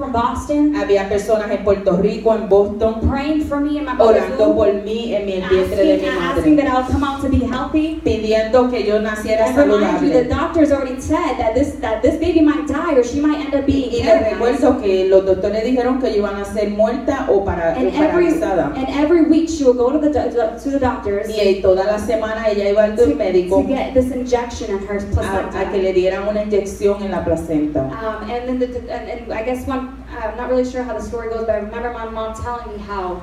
from Boston, Había personas en Puerto Rico, en Boston, praying for me in my mother's orando womb, por mí en el vientre de mi asking that madre, I'll come out to be healthy. pidiendo que yo naciera And remind you, the saludable. doctors already said that this baby might die or she might end up being Y les paralyzed. recuerdo que los doctores dijeron que yo iban a ser muerta o And paralizada. every week she will go to the doctors Y toda la semana ella iba al médico to get this injection in her placenta. a que le dieran una inyección en la placenta. And then and I guess I'm not really sure how the story goes, but I remember my mom telling me how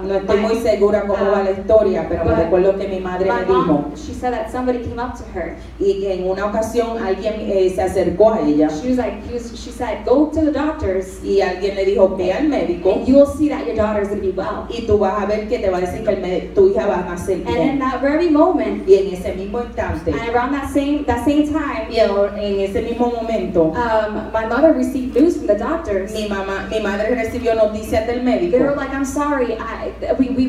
No estoy muy segura cómo va la historia, pero me recuerdo que mi madre me dijo she said that somebody came up to her. y que en una ocasión alguien se acercó a ella She said, go to the doctors y alguien le dijo, ve al médico and you will see that your daughter is going to be well. y tú vas a ver que te va a decir que tu hija va a nacer And in bien. that very moment, Y en ese mismo instante, and around that same time, y en ese mismo momento, my mother received news from the doctors. mi madre recibió noticias del médico. They were like, I'm sorry,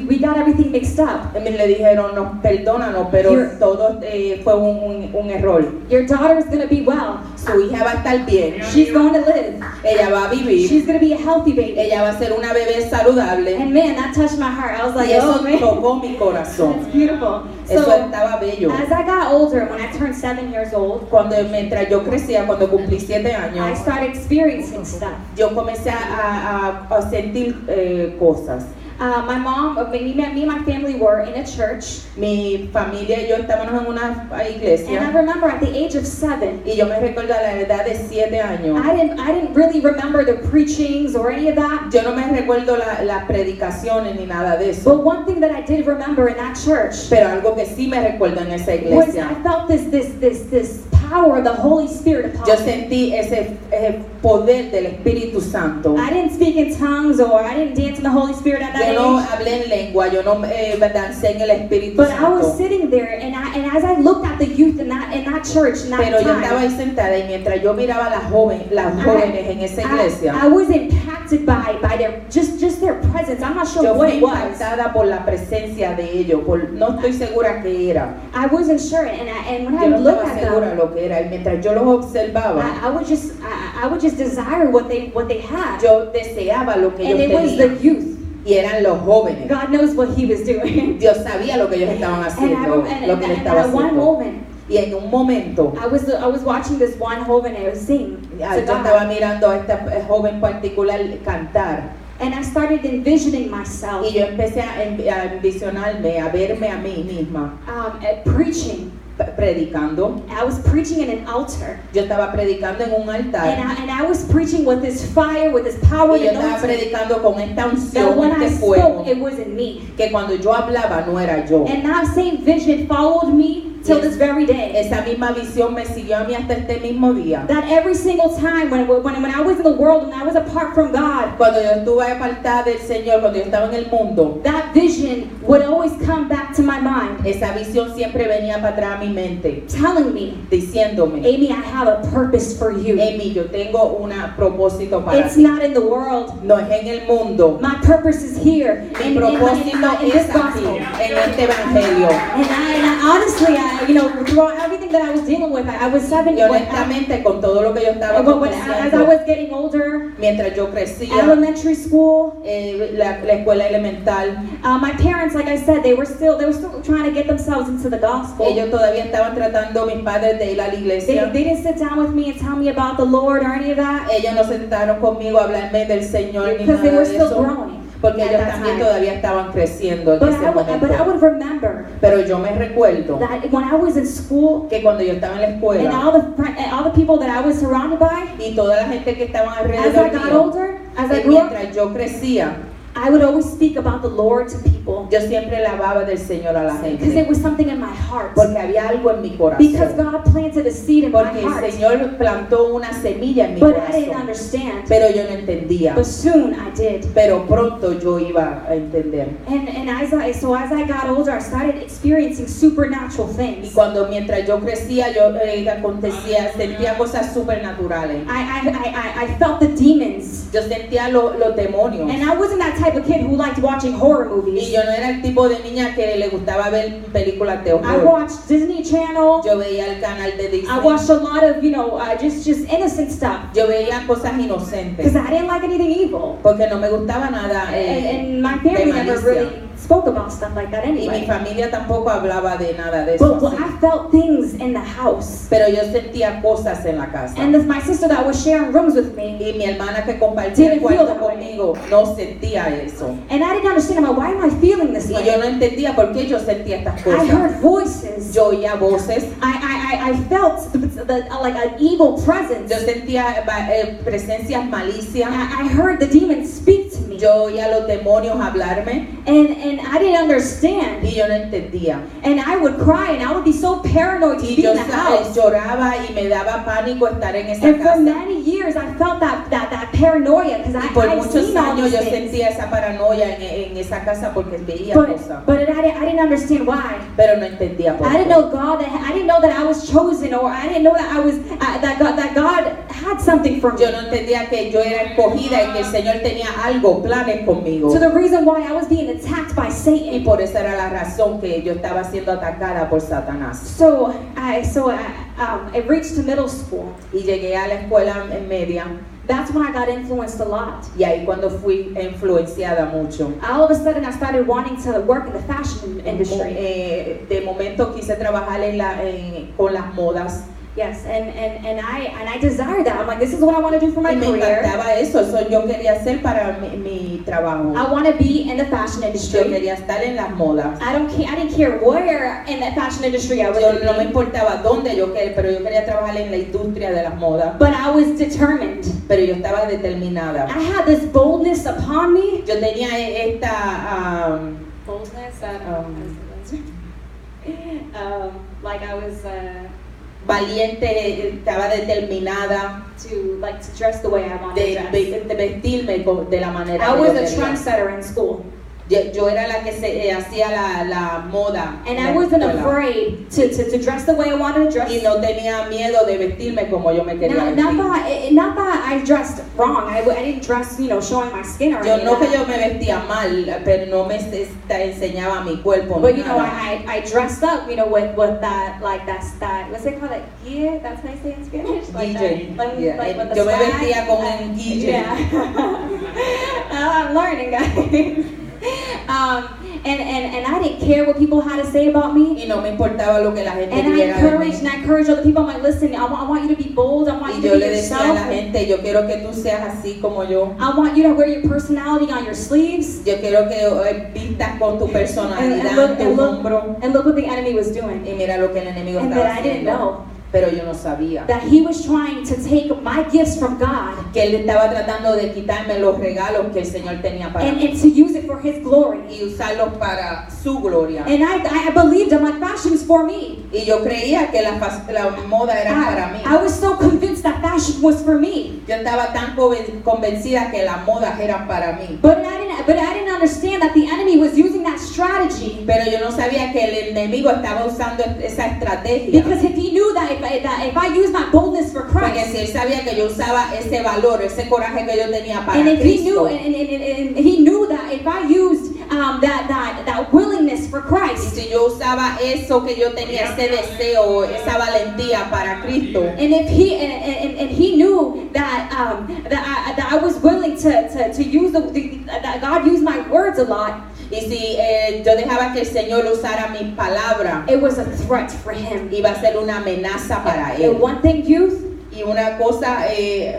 we got everything mixed up. Y le dijeron, no, perdónanos, pero todo fue un error. Your daughter is going to be well. Su hija va a estar bien. She's going to live. Ella va a vivir. She's going to be a healthy baby. Ella va a ser una bebé saludable. And man, that touched my heart. I was like, Y eso oh man, tocó mi corazón. that's beautiful. Eso So, estaba bello. as I got older, when I turned 7 years old, Mientras yo crecía, cuando cumplí 7 I años, started experiencing stuff. yo comencé a sentir cosas. My mom, me and my family were in a church, Mi familia y yo estábamos en una and I iglesia remember at the age of 7, y yo me recuerdo a la edad de 7 años. I didn't really remember the preachings or any of that. Yo no me recuerdo las predicaciones ni nada de But eso. one thing that I did remember in that church Pero algo que sí me recuerdo en esa was iglesia, I felt this power of the Holy Spirit upon yo me. sentí ese poder del Espíritu Santo. I didn't speak in tongues or I didn't dance in the Holy Spirit at that Yo no age. hablé en lengua, yo no dancé en el Espíritu But I was Santo. sitting there, and as I looked at the youth in that church in that Pero yo estaba ahí time, sentada y mientras yo miraba a las jóvenes en esa iglesia, I was impacted by their just their presence. I'm not sure yo what fui it was. impactada por la presencia de ellos. No estoy segura qué era. I wasn't sure, and when I Yo no looked estaba at segura them, lo que era. Y mientras yo los observaba, I would just desire what they had, yo deseaba lo que and ellos it was the tenían. youth. Y eran los jóvenes. God knows what He was doing. Dios sabía lo que ellos estaban haciendo, lo que él estaba at one haciendo. moment, Y en un momento, I was watching this one joven sing yo to estaba God, mirando a esta joven particular cantar. and I started envisioning myself Y yo empecé a envisionarme, a verme a mí misma at preaching. predicando. I was preaching in an altar, Yo estaba predicando en un altar. and I was preaching with this fire, with this power, Y yo and estaba anointing, predicando con esta that unción, when I este spoke, fuego, it wasn't me. que cuando yo hablaba no era yo. And that same vision followed me till this very day. Esa misma visión me siguió a mí hasta este mismo día. That every single time when I was in the world, when I was apart from God, Cuando yo estuve apartada del Señor, cuando yo estaba en el mundo, that vision would always come back to my mind, esa visión siempre venía para atrás a mi mente, telling me, diciéndome, Amy, I have a purpose for you. Amy, yo tengo un propósito para It's ti. not in the world. No es en el mundo. My purpose is here Mi in propósito this es aquí, gospel. en este evangelio. And I honestly, throughout everything that I was dealing with, I was 7 Y honestamente, con todo lo que yo estaba as I haciendo, was getting older, mientras yo crecía, elementary school, la escuela elemental, my parents, like I said, they were still trying to get themselves into the gospel. ellos todavía estaban tratando, mis padres, de ir a la They iglesia. didn't sit down with me and tell me about the Lord or any of that, Ellos no se sentaron conmigo a hablarme del Señor ni because they nada were de still eso, growing porque at ellos that también time. todavía estaban creciendo en But ese I momento. would remember Pero yo me recuerdo that when I was in school, que cuando yo estaba en la and escuela all the people that I was surrounded by, y toda la gente que estaban as I alrededor got mío, older, as I grew up, mientras yo crecía, I would always speak about the Lord to people, yo siempre le hablaba del Señor a la because it gente, was something in my heart. porque había algo en mi Because corazón, God planted a seed in my porque el heart, Señor plantó una semilla en mi but I didn't corazón, understand. pero yo no entendía, But soon I did. pero pronto yo iba a entender. And as I got older, I started experiencing supernatural Y things. mientras yo crecía, sentía cosas supernaturales. I felt the demons Yo sentía los demonios. And I wasn't that type of kid who liked watching horror Y movies. yo no era el tipo de niña que le gustaba ver películas de I horror. watched Disney Channel. Yo veía el canal de Disney. I watched a lot of, just innocent stuff. Yo veía cosas inocentes. Because I didn't like anything evil. Porque no me gustaba nada And my de family never malicia. really spoke about stuff like that Y mi anyway. familia tampoco hablaba de nada de eso. But así. I felt things in the house. Pero yo sentía cosas en la casa. And my sister that was sharing rooms with me, Y mi hermana que compartía el Didn't feel cuarto that way. conmigo no sentía eso. and I didn't understand, I'm like, why am I feeling this Y way? yo no entendía por qué yo sentía estas I cosas. heard voices. Yo oía voces. I felt like an evil presence. Yo sentía presencias malicias. I heard the demons speak to me. Yo oía los demonios hablarme. And I didn't understand. Y yo no entendía. And I would cry and I would be so paranoid to Y be yo in the house. lloraba y me daba pánico estar en esa And for casa. many years I felt that paranoia because Y por I've muchos seen all años these yo things. sentía esa paranoia en esa casa porque veía cosas. But I didn't understand why. Pero no entendía por I didn't qué. know I didn't know that I was chosen, or I didn't know that I was that God had something for me. Yo no entendía que yo era escogida y que el Señor tenía algo, planes conmigo. So the reason why I was being attacked by Y Satan. por esa era la razón que yo estaba siendo atacada por Satanás. So I reached to middle school. Y llegué a la escuela en media That's when I got influenced a lot. y ahí cuando fui influenciada mucho. All of a sudden I started wanting to work in the fashion industry. De momento quise trabajar con las modas. Yes, and I desired that. I'm like, this is what I want to do for my Y me career. encantaba eso yo quería hacer para mi trabajo. I want to be in the fashion Yo industry. quería estar en las modas. I didn't care where in the fashion industry I was. Yo no me importaba dónde yo quería, pero yo quería trabajar en la industria de las modas. But I was determined. Pero yo estaba determinada. I had this boldness upon me. Yo tenía esta Boldness. Like I was valiente, estaba determinada to dress the way I wanted to dress. de vestirme de la manera I que was yo a quería. trendsetter in school. Yo era la que hacía la moda. And en I la wasn't escuela. afraid to dress the way I wanted to dress. Y no tenía miedo de vestirme como yo me quería Not vestir. that I dressed wrong. I didn't dress, showing my skin or Yo anything. no que yo me vestía mal, pero no me enseñaba mi cuerpo. But ni nada. I dressed up, with that what's it called? Yeah, that's how I say it in Spanish. DJ. Like with the Yo me swag. vestía con un DJ. Yeah. I'm learning, guys. And I didn't care what people had to say about me. Y no me importaba lo que la gente And I dijera de mí. encouraged other people. I'm like, listen, I want you to be bold. I want Y you yo to le be decía a yourself. la gente, yo quiero que tú seas así como yo. I want you to wear your personality on your sleeves. Yo quiero que vistas con tu personalidad en tu hombro. And look what the enemy was doing. Y mira lo que el enemigo And estaba that I didn't haciendo. know. Pero yo no sabía. That he was trying to take my gifts from God Que él estaba tratando de quitarme los regalos que el Señor tenía para mí. and to use it for his glory. Y usarlos para su gloria. And I believed, I'm like, fashion's for me. Y yo creía que la moda era para mí. I was so convinced that fashion was for me. Yo estaba tan convencida que las modas eran para mí. But I didn't understand that the enemy was using that strategy. Pero yo no sabía que el enemigo estaba usando esa estrategia. Because if he knew that if I use my boldness for Porque Christ, si él sabía que yo usaba ese valor, ese coraje que yo tenía para and if he knew, Cristo, and he knew that if I used that willingness for y Christ, si yo usaba eso que yo tenía, ese deseo, esa valentía para Cristo, and if he knew that I was willing to use that God used my words a lot, y si yo dejaba que el Señor usara mis palabras, it was a threat for him. iba a ser una amenaza para And él. one thing, youth, Y una cosa,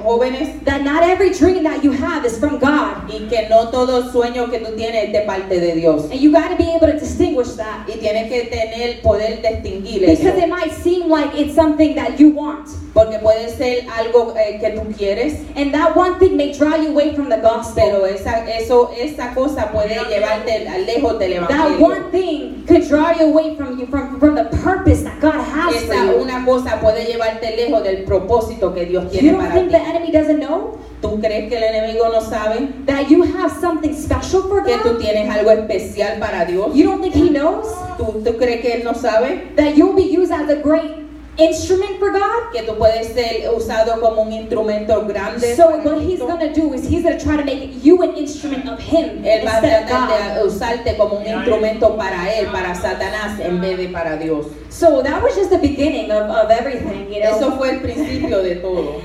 jóvenes, that not every dream that you have is from God. y que no todo sueño que tú tienes es de parte de Dios. And you got to be able to distinguish that. Y tienes que poder distinguir Because eso. it might seem like it's something that you want. Porque puede ser algo que tú quieres, And that one thing may draw you away from the gospel. pero esa cosa puede llevarte lejos del That evangelio. one thing could draw you away from the purpose that God has for you. Una cosa puede llevarte lejos del propósito que Dios You tiene don't para think ti. the enemy doesn't know ¿Tú crees que el enemigo no sabe that you have something special for que tú God? tienes algo especial para Dios? You don't think he knows ¿Tú crees que él no sabe that you'll be used as a great instrument for God. que tú puedes ser usado como un instrumento grande. So para what he's Cristo. gonna do is he's gonna try to make you an instrument of him Él va a instead of tratar God. de usarte como un instrumento para él, para Satanás, en vez de para Dios. So that was just the beginning of everything, you know. Eso fue el principio de todo.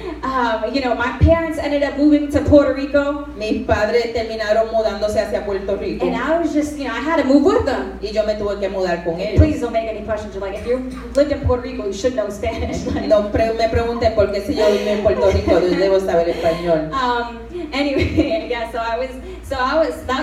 You know, my parents ended up moving to Puerto Rico, Mis padres terminaron mudándose hacia Puerto Rico and I was just, you know, I had to move with them. y yo me tuve que mudar con ellos. Please don't make any questions. You're like, if you lived in Puerto Rico, you should know Spanish. No me pregunten por qué si yo vivo en Puerto Rico yo debo saber español. Anyway, yeah.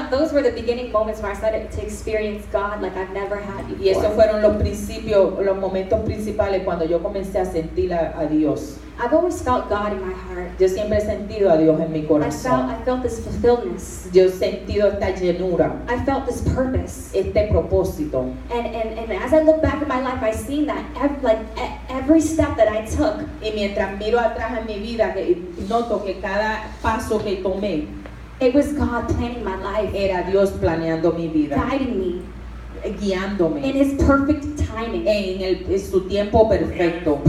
Those were the beginning moments where I started to experience God like I've never had before. Y esos fueron los principios, los momentos principales cuando yo comencé a sentir a Dios. I've always felt God in my heart. Yo siempre he sentido a Dios en mi corazón. I felt this fulfilledness. Yo he sentido esta llenura, I felt this purpose. este propósito. And as I look back at my life, I've seen that every step that I took, Y mientras miro atrás en mi vida, noto que cada paso que tomé it was God planning my life, era Dios planeando mi vida, guiding me in guiándome His perfect timing. en su tiempo perfecto.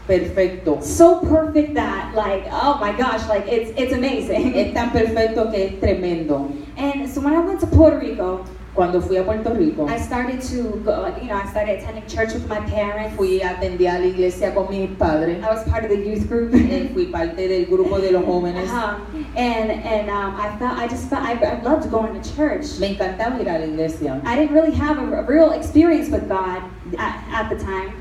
Perfecto. So perfect that, like, oh my gosh, like it's amazing. Es tan perfecto que es tremendo. And so when I went to Puerto Rico, Cuando fui a Puerto Rico, I started to go, I started attending church with my parents. atendí a la iglesia con mis padres. I was part of the youth group. Fui parte del grupo de los jóvenes. I loved going to church. Me encantaba ir a la iglesia. I didn't really have a real experience with God at the time.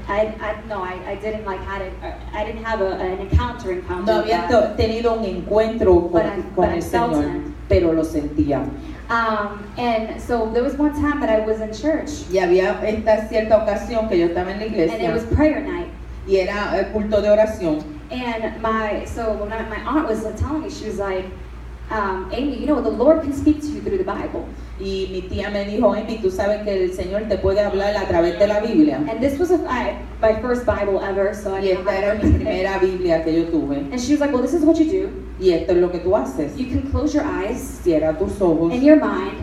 I didn't like I didn't have an encounter No with había God. tenido un encuentro But con I el felt Señor, Him. pero lo sentía. And so there was one time that I was in church, Y había esta cierta ocasión que yo estaba en la and it iglesia was prayer night. y era el culto de oración. And my aunt was telling me, she was like, Amy, you know, the Lord can speak to you through the Bible. Y mi tía me dijo, Amy, tú sabes que el Señor te puede hablar a través de la Biblia. And this was my first Bible ever, so I Y didn't know esta how era to mi read it. primera Biblia que yo tuve. And she was like, well, this is what you do. Y esto es lo que tú haces. You can close your eyes Cierra tus ojos in your mind,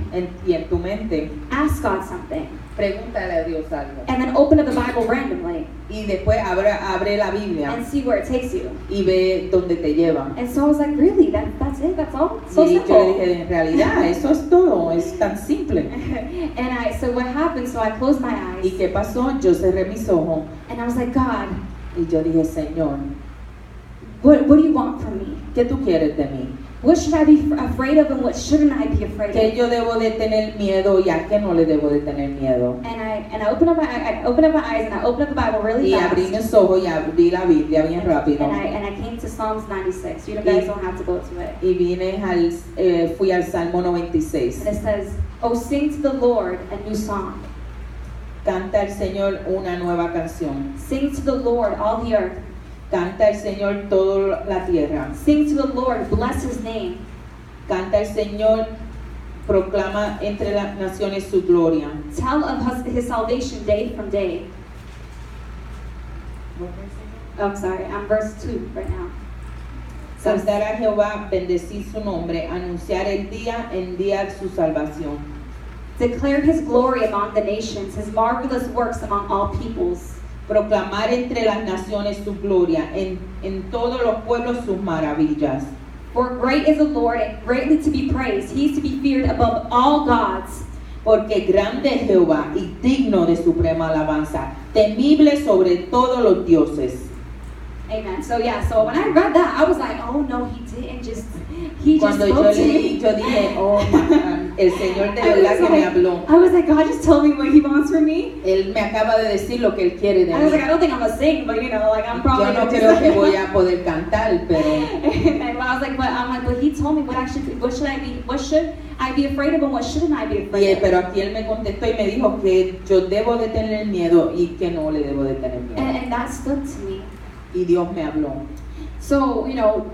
y en tu mente ask God something, pregúntale a Dios algo. and then open up the Bible randomly Y después abre la Biblia and see where it takes you. y ve dónde te lleva. And so I was like, really? That's it? That's all? So Y yo le simple. dije, en realidad, eso es todo, es tan simple. So what happened, so I closed my ¿Y eyes, qué pasó? Yo cerré mis ojos and I was like, God, y yo dije, Señor, what do you want from me? ¿qué tú quieres de mí? What should I be afraid of, and what shouldn't I be afraid ¿Qué of? yo debo de tener miedo y a qué no le debo de tener miedo? And I opened up my eyes, and I opened up the Bible really Y fast. abrí mis ojos y abrí la Biblia bien rápido. And I came to Psalms 96. You guys don't have to go to it. Y fui al Salmo 96. And it says, "Oh, sing to the Lord a new song. Canta al Señor una nueva canción. Sing to the Lord all the earth. Canta al Señor toda la tierra. Sing to the Lord, bless His name. Canta al Señor, proclama entre las naciones su gloria. Tell of His salvation day from day." Oh, I'm sorry, I'm verse 2 right now. So, Cantar a Jehová, bendecir su nombre, anunciar el día en día su salvación. declare His glory among the nations, His marvelous works among all peoples. Proclamar entre las naciones su gloria, en todos los pueblos sus maravillas. For great is the Lord, and greatly to be praised. He is to be feared above all gods. Porque grande es Jehová y digno de suprema alabanza, temible sobre todos los dioses. Amen. So when I read that, I was like, oh no, He didn't just, He just Cuando yo spoke to leí, me. yo dije, oh man, el Señor de I verdad was que me like- habló. I was like, God just told me what He wants from me. Él me acaba de decir lo que Él quiere de I was like, I mí. don't think I'm gonna sing, but I'm probably Yo no gonna do creo que something. voy a poder cantar, pero And I was like, but He told me what should I be afraid of, and what shouldn't I be afraid of? pero aquí Él me contestó y me dijo que yo debo de tener miedo y que no le debo de tener miedo. And that stuck to me. Y Dios me habló. So,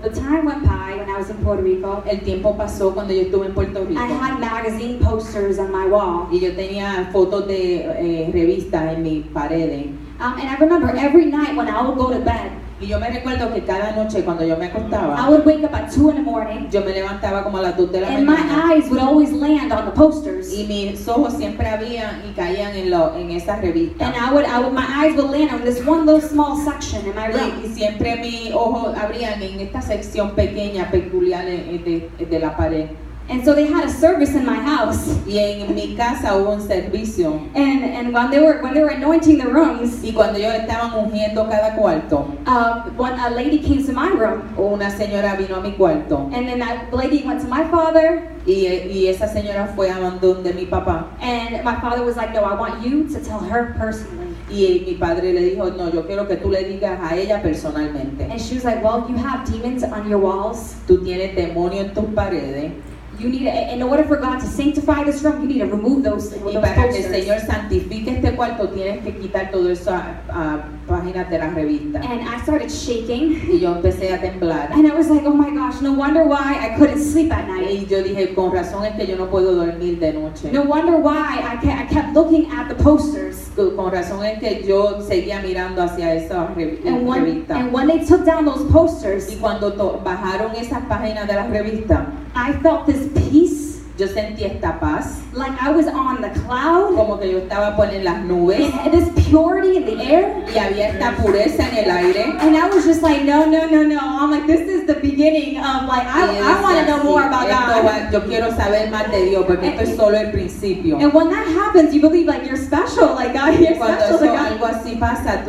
the time went by when I was in Puerto Rico. El tiempo pasó cuando yo estuve en Puerto Rico I had magazine posters on my wall. y yo tenía fotos de revistas en mi pared. And I remember every night when I would go to bed, Y yo me recuerdo que cada noche cuando yo me I acostaba, would wake up at 2 in the morning, yo me levantaba como a las 2 de la and my mañana eyes would always land on the posters. y mis ojos siempre habían y caían en esas revistas. And my eyes would land on this one little small section in my room. Y siempre mis ojos abrían en esta sección pequeña, peculiar de la pared. And so they had a service in my house. Y en mi casa hubo un servicio. And when they were anointing the rooms, Y cuando ellos estaban ungiendo cada cuarto, a lady came to my room, una señora vino a mi cuarto. and then that lady went to my father, Y esa señora fue a donde mi papá. and my father was like, "No, I want you to tell her personally." Y mi padre le dijo, no, yo quiero que tú le digas a ella personalmente. And she was like, "Well, you have demons on your walls. Tú tienes demonio en tus paredes. You need to, in order for God to sanctify this room, you need to remove those Y para que el posters." Señor santifique este cuarto, tienes que quitar todo eso a páginas de las revistas. And I started shaking, Y yo empecé a temblar. and I was like, "Oh my gosh, no wonder why I couldn't sleep at night. Y yo dije, con razón es que yo no puedo dormir de noche. No wonder why I kept looking at the posters." Con razón es que yo seguía mirando hacia esas And revistas. when they took down those posters, Y cuando bajaron esas páginas de las revistas, I felt this peace, yo sentí esta paz, like I was on the cloud, como que yo estaba en las nubes and this purity in the air. y había esta pureza en el aire. And I was just like, no. I'm like, this is the beginning of like, Y yo I want to decía, know more about esto God. yo quiero saber más de Dios porque esto es solo el principio. And when that happens, you believe like you're special, like God, you're Cuando special to eso, God. algo así pasa,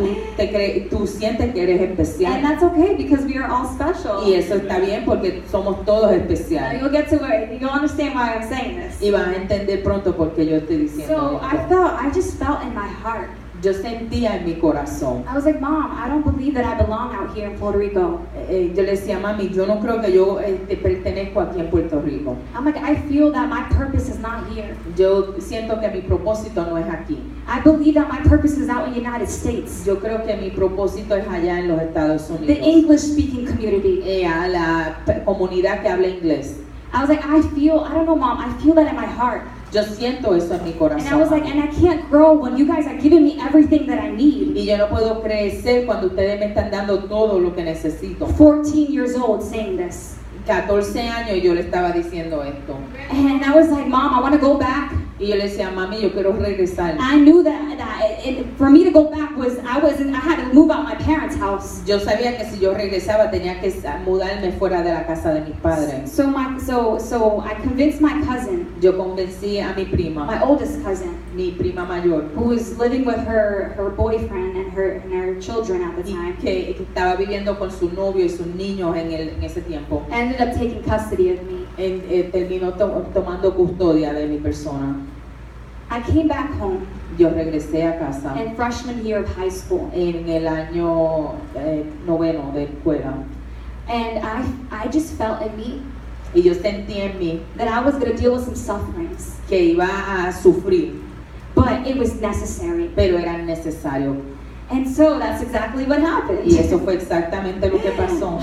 tú sientes que eres And especial. that's okay because we are all special. Y eso está bien porque somos todos Now especiales. you'll get to where you'll understand why I'm saying this. Y vas a entender pronto por qué yo estoy diciendo So esto. I just felt in my heart. Yo sentía en mi corazón. I was like, Mom, I don't believe that I belong out here in Puerto Rico. Yo le decía, mami, yo no creo que yo pertenezco aquí en Puerto Rico. I'm like, I feel that my purpose is not here. Yo siento que mi propósito no es aquí. I believe that my purpose is out in the United States, Yo creo que mi propósito es allá en los Estados the Unidos. English-speaking community. A la comunidad que habla inglés. I was like, I don't know, Mom, I feel that in my heart. Yo siento eso en mi And I was corazón. like, and I can't grow when you guys are giving me everything that I need. Y yo no puedo crecer cuando ustedes me están dando todo lo que necesito. 14 years old saying this. 14 años y yo le estaba diciendo esto. And I was like, Mom, I want to go back. Y yo le decía, mami, yo quiero regresar. I knew that for me to go back was, I had to move out my parents' house. Yo sabía que si yo regresaba tenía que mudarme fuera de la casa de mis padres. So I convinced my cousin, Yo convencí a mi prima, my oldest cousin, mi prima mayor, who was living with her boyfriend and her children at the y time, que estaba viviendo con su novio y sus niños en ese tiempo. ended up taking custody of me. Terminó tomando custodia de mi persona. I came back home Yo regresé a casa in freshman year of high school, en el año noveno de escuela and I just felt in me y yo sentí en mí that I was going to deal with some sufferings, que iba a sufrir, but it was necessary. pero era necesario. And so that's exactly what happened. Y eso fue exactamente lo que pasó.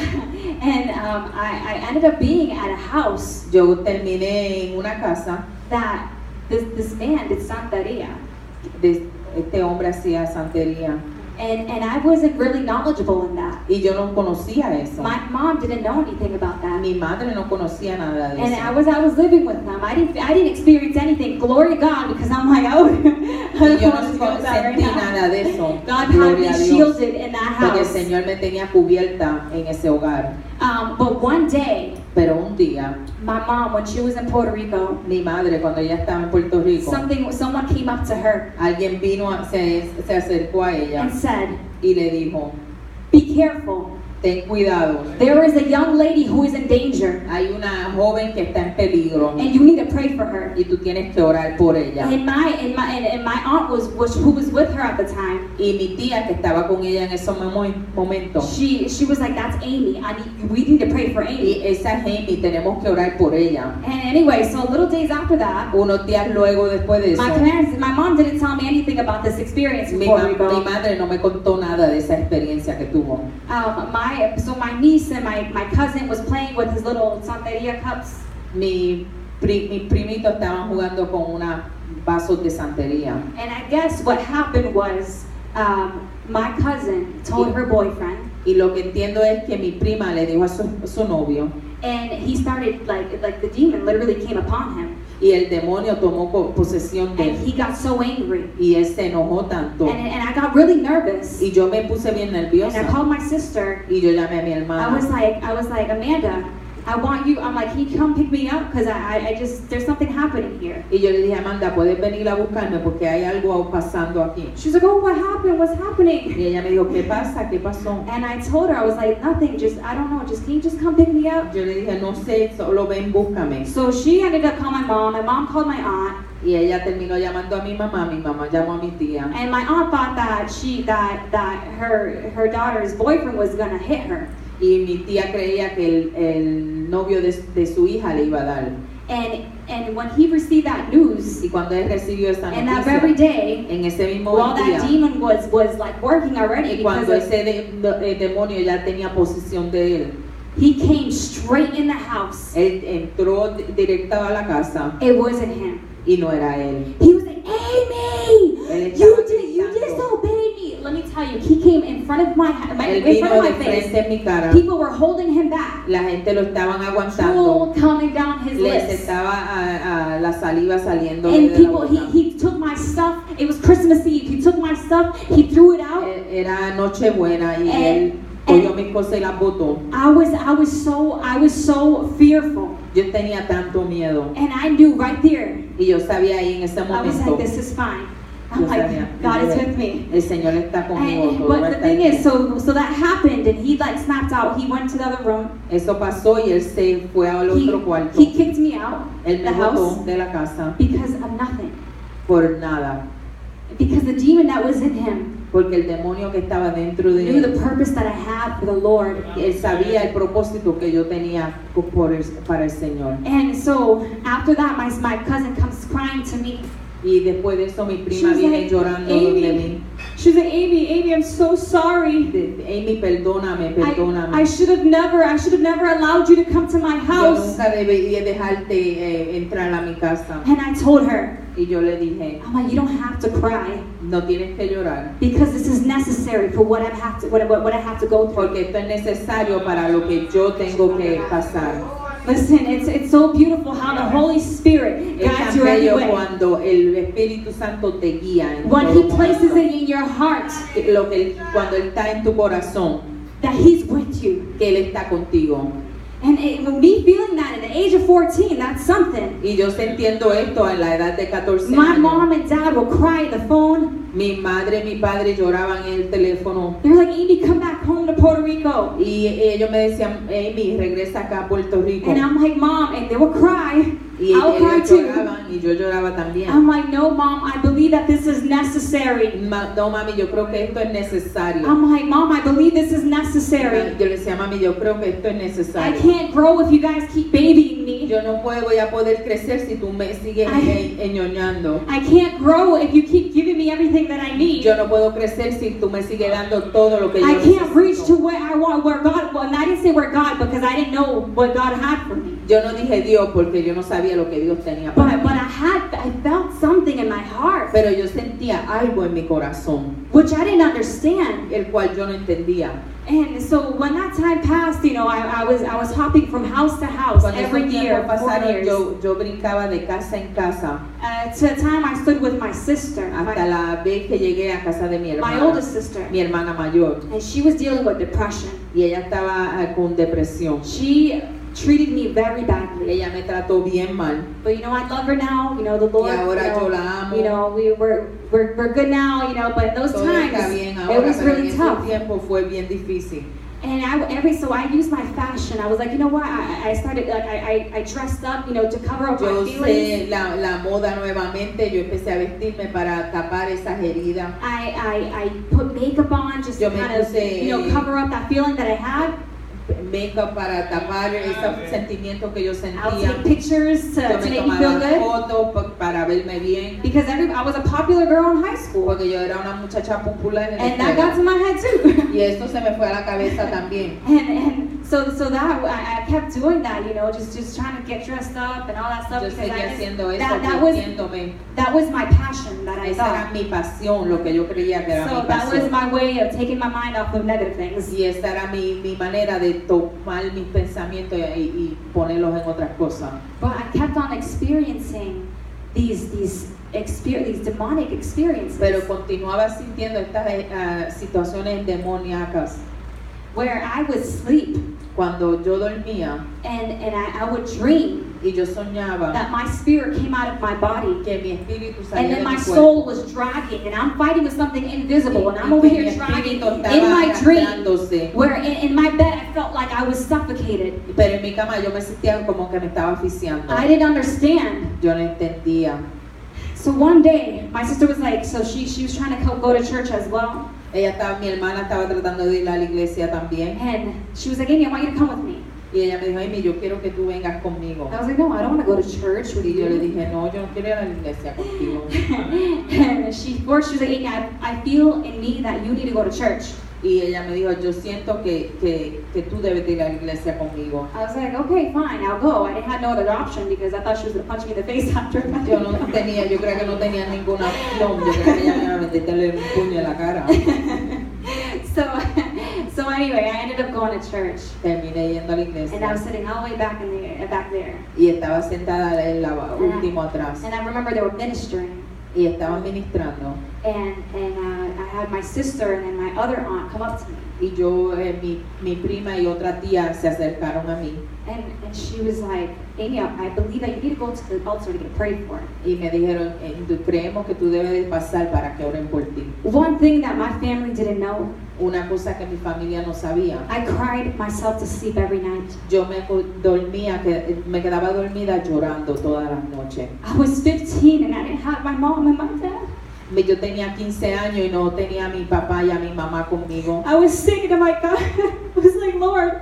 And I ended up being at a house Yo terminé en una casa, that this man did santeria. este hombre hacía santería And I wasn't really knowledgeable in that. y yo no conocía eso. My mom didn't know anything about that. Mi madre no conocía nada de And eso. I was living with them. I didn't experience anything. Glory to God, because I'm like, oh, I Y don't yo know no what's going on right sentí now. nada de eso. God had Gloria me a Dios. shielded in that Porque el house. Señor me tenía cubierta en ese hogar. But one day, Pero un día, my mom, when she was in Puerto Rico, mi madre, cuando ella estaba en Puerto Rico, someone came up to her alguien vino, se acercó a ella and said, y le dijo, be careful. ten cuidado, There is a young lady who is in danger, hay una joven que está en peligro and you need to pray for her. y tú tienes que orar por ella. And my aunt was who was with her at the time. Y mi tía que estaba con ella en esos momentos, She was like, that's Amy. We need to pray for y Amy. esa es Amy, tenemos que orar por ella. And anyway, so little days after that, Unos días luego después de eso, my mom didn't tell me anything about this experience in mi Puerto Rico. madre no me contó nada de esa experiencia que tuvo. My niece and my cousin was playing with his little santeria cups. Mis primitos estaban jugando con unos vasos de santería. And I guess what happened was my cousin told her boyfriend Y lo que entiendo es que mi prima le dijo a su novio, and he started like the demon literally came upon him, y el demonio tomó posesión de and él. he got so angry, Y él se enojó tanto. and I got really nervous, Y yo me puse bien and I nerviosa. called my sister. Y yo llamé a mi I hermana. was like, Amanda, I want you. I'm like, can you come pick me up? Because I just, there's something happening here. Y yo le dije, Amanda, ¿puedes venir a buscarme? Porque hay algo pasando aquí. She's like, oh, what happened? What's happening? Y ella me dijo, ¿qué pasa? ¿Qué pasó? And I told her, I was like, nothing, just, I don't know, just, can you just come pick me up? Yo le dije, no sé, solo ven, búscame. So she ended up calling my mom called my aunt, Y ella terminó llamando a mi mamá llamó a mi tía. and my aunt thought that her daughter's boyfriend was gonna hit her. Y mi tía creía que el novio de su hija le iba a dar. And when he received that news, Y cuando él recibió esa and that very noticia, day, en ese mismo while día, that demon was like working already, y because cuando of, ese demonio ya tenía posesión de él, he came straight in the house. él entró directo a la casa It wasn't him. y no era él. He was like, Amy, Él you estaba gritando. disobeyed me. Let me tell you, he came in front of Él in front vino of de my frente face. en mi cara. People were holding him back. La gente lo estaban aguantando. Drool coming down his Les lips. estaba la saliva saliendo And de la people, boca. he took my stuff. It was Christmas Eve. He took my stuff. He threw it out. Era Nochebuena y And- él cogió mis cosas y las botó. I was so fearful. Yo tenía tanto miedo And I knew right there. y yo sabía ahí en ese I was momento, like, this is fine. I'm yo like, sabía, God is yo with me. el Señor está conmigo. And, Todo va a but the estar thing bien. is, so that happened, and he like snapped out. He went to the other room. Eso pasó y él se fue al otro cuarto. He kicked me out Él the me botó house de la casa because of nothing. por nada, Because the demon that was in him porque el demonio que estaba dentro de knew the él, purpose that I had for the Lord. él sabía el propósito que yo tenía para el Señor. And so after that, my cousin comes crying to me. Y después de eso mi prima She's viene like, llorando donde Amy, mí. she's like, Amy, I'm so sorry. Amy, perdóname, perdóname. I should have never allowed you to come to my Yo house. nunca debería dejarte entrar a mi casa. And I told her, Y yo le dije, I'm like, you don't have to cry no tienes que llorar, because this is necessary for what I have to go through. porque esto es necesario para lo que yo tengo que pasar. Listen, it's so beautiful how the Holy Spirit Es guides tan you bello everywhere. cuando el Espíritu Santo te guía en When todo He places momento. it in your heart Cuando Él está en tu corazón, that He's with you. que Él está contigo. And me feeling that at the age of 14, that's something. Y yo sintiendo esto a la edad de 14 My mom años. and dad will cry at the phone. Mi madre y mi padre lloraban en el teléfono. They're like, Amy, come back home to Puerto Rico. Y ellos me decían, Amy, regresa acá a Puerto Rico. And I'm like, Mom, and they will cry. Y I'll cry ellos too. lloraban y yo lloraba también. I'm like, no, Mom, I believe that this is necessary. No, mami, yo creo que esto es necesario. I'm like, Mom, I believe this is necessary. Yo le decía, mami, yo creo que esto es I necesario. can't grow if you guys keep babying me. Yo no voy a poder crecer si tú me sigues ñoñando. I can't grow if you keep giving me everything that I need. Yo no puedo crecer si tú me sigues dando todo lo que yo I can't reach to necesito. where I want, where God, well, and I didn't say where God because I didn't know what God had for me. Yo no dije Dios porque yo no sabía lo que Dios tenía para But mí. I felt something in my heart, Pero yo sentía algo en mi corazón, which I didn't understand. el cual yo no entendía. And so when that time passed, you know, I was hopping from house to house Cuando every esos year, tiempos 4 pasaron, years. yo brincaba de casa en casa To the time I stood with my sister, hasta la vez que llegué a casa de mi my hermana, oldest sister, mi hermana mayor, and she was dealing with depression. y ella estaba con depresión. She treated me very badly. Ella me trató bien mal. But you know, I love her now. You know, the Lord. Y ahora yo You la know, amo. you know, we're good now. You know, but in those Todo times, está bien it ahora, was pero en really ese tough. tiempo fue bien difícil. And so I used my fashion. I was like, you know what? I started like I dressed up, you know, to cover up Yo my feelings. usé la moda nuevamente, yo empecé a vestirme para tapar esas heridas. I put makeup on just Yo to me kind of, puse- you know, cover up that feeling that I had. Makeup para tapar esos sentimientos que yo I'll sentía. take pictures to Yo me make me feel tomaba good. fotos para verme bien, Because I was a popular girl in high school. porque yo era una muchacha popular en la And that escuela. got to my head too. Y esto se me fue a la cabeza también. And So that I kept doing that, you know, just trying to get dressed up and all that stuff Yo because seguía haciendo eso, that vistiéndome. was my passion that I Esa era thought. mi pasión, lo que yo creía que era So mi that was pasión. my way of taking my mind off of negative things. Y esa era mi manera de tomar mis pensamientos y ponerlos en otras cosas. But I kept on experiencing these demonic experiences Pero continuaba sintiendo estas situaciones demoníacas. where I would sleep Cuando yo dormía and I would dream y yo soñaba that my spirit came out of my body. que mi espíritu And salía then de my mi soul cuerpo. was dragging, and I'm fighting with something invisible, and I'm over Y que mi here dragging espíritu in estaba my dream, arrastrándose. where in my bed I felt like I was suffocated. Pero en mi cama yo me sentía como que me estaba asfixiando. I didn't understand. Yo no entendía. So one day, my sister was like, so she was trying to go to church as well, Mi hermana estaba tratando de ir a la iglesia también. and she was like, Amy, I want you to come with me. Y ella me dijo, Amy, yo quiero que tú vengas conmigo. I was like, no, I don't want to go to church with Y yo le you. dije, no, yo no quiero ir a la iglesia contigo. And she was like, Amy, I feel in me that you need to go to church. Y ella me dijo, yo siento que tú debes de ir a la iglesia conmigo. I was like, okay, fine, I'll go. I didn't have no other option because I thought she was going to punch me in the face after. Yo creo que no tenía ninguna opción. Yo creo que ella me iba a meterle un puño en la cara. So anyway, I ended up going to church, Terminé yendo a la and I was iglesia. sitting all the way back there. Y estaba sentada en la último atrás. And I remember they were ministering, Y estaban ministrando. and I had my sister and then my other aunt come up to me, Y yo, mi prima y otra tía se acercaron a mí. and she was like, Amy, I believe that you need to go to the altar to get prayed for. Y me dijeron, creemos que tú debes de pasar para que oren por ti. One thing that my family didn't know, Una cosa que mi familia no sabía. I cried myself to sleep every night. Yo me quedaba dormida llorando todas las noches. I was 15 and I didn't have my mom and my dad. Yo tenía 15 años y no tenía a mi papá y a mi mamá conmigo. I was sick and my God, I was like, Lord,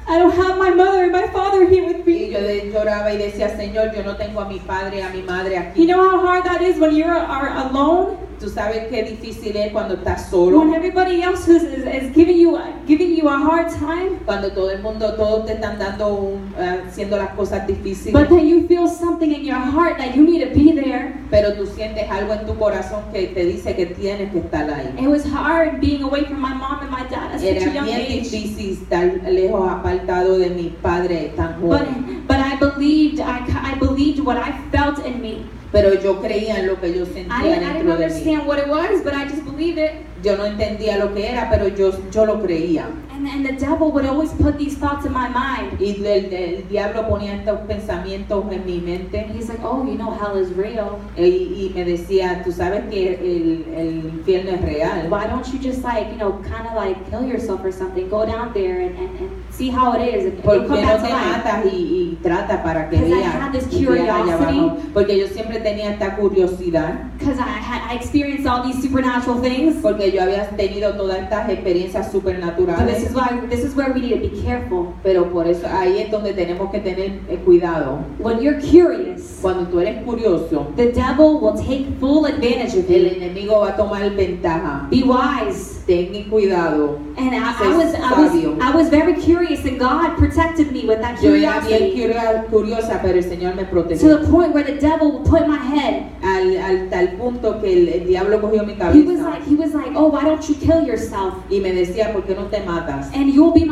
I don't have my mother and my father here with Y me. yo lloraba y decía, Señor, yo no tengo a mi padre y a mi madre aquí. You know how hard that is when you are alone? Tú sabes qué difícil es cuando estás solo. When everybody else is giving you a hard time, Cuando todos te están dando haciendo las cosas difíciles. but then you feel something in your heart that you need to be there. Pero tú sientes algo en tu corazón que te dice que tienes que estar ahí. It was hard being away from my mom and my dad at such a Era young bien age. difícil estar lejos, apartado de mi padre tan joven. But I believed what I felt in me. Pero yo creía en lo que yo I sentía didn't dentro de mí. understand what it was, but I just believed it. Yo no entendía lo que era, pero yo lo creía. And the devil would always put these thoughts in my mind. Y el diablo ponía estos pensamientos en mi mente. And he's like, oh, you know, hell is real. Y me decía, tú sabes que el infierno es real. Why don't you just like, you know, kind of like kill yourself or something? Go down there and see how it is. And ¿Por you'll come qué no back to te life. matas y trata para que Because I veas had this y veas allá curiosity. abajo? Porque yo siempre tenía esta curiosidad. Because I experienced all these supernatural things. Porque yo había tenido todas estas experiencias So supernaturales. this is where we need to be careful. Pero por eso ahí es donde tenemos que tener cuidado. When you're curious, Cuando tú eres curioso, the devil will take full advantage of el you. enemigo va a tomar ventaja. Be wise. Ten cuidado. And Sé sabio. I was very curious, and God protected me with that Yo era bien curiosity. curiosa, pero el Señor me To protegió. the point where the devil would put in my head. Al tal punto que el diablo cogió mi He cabeza was like, oh, why don't you kill yourself? y me decía, ¿por qué no te matas? And you will be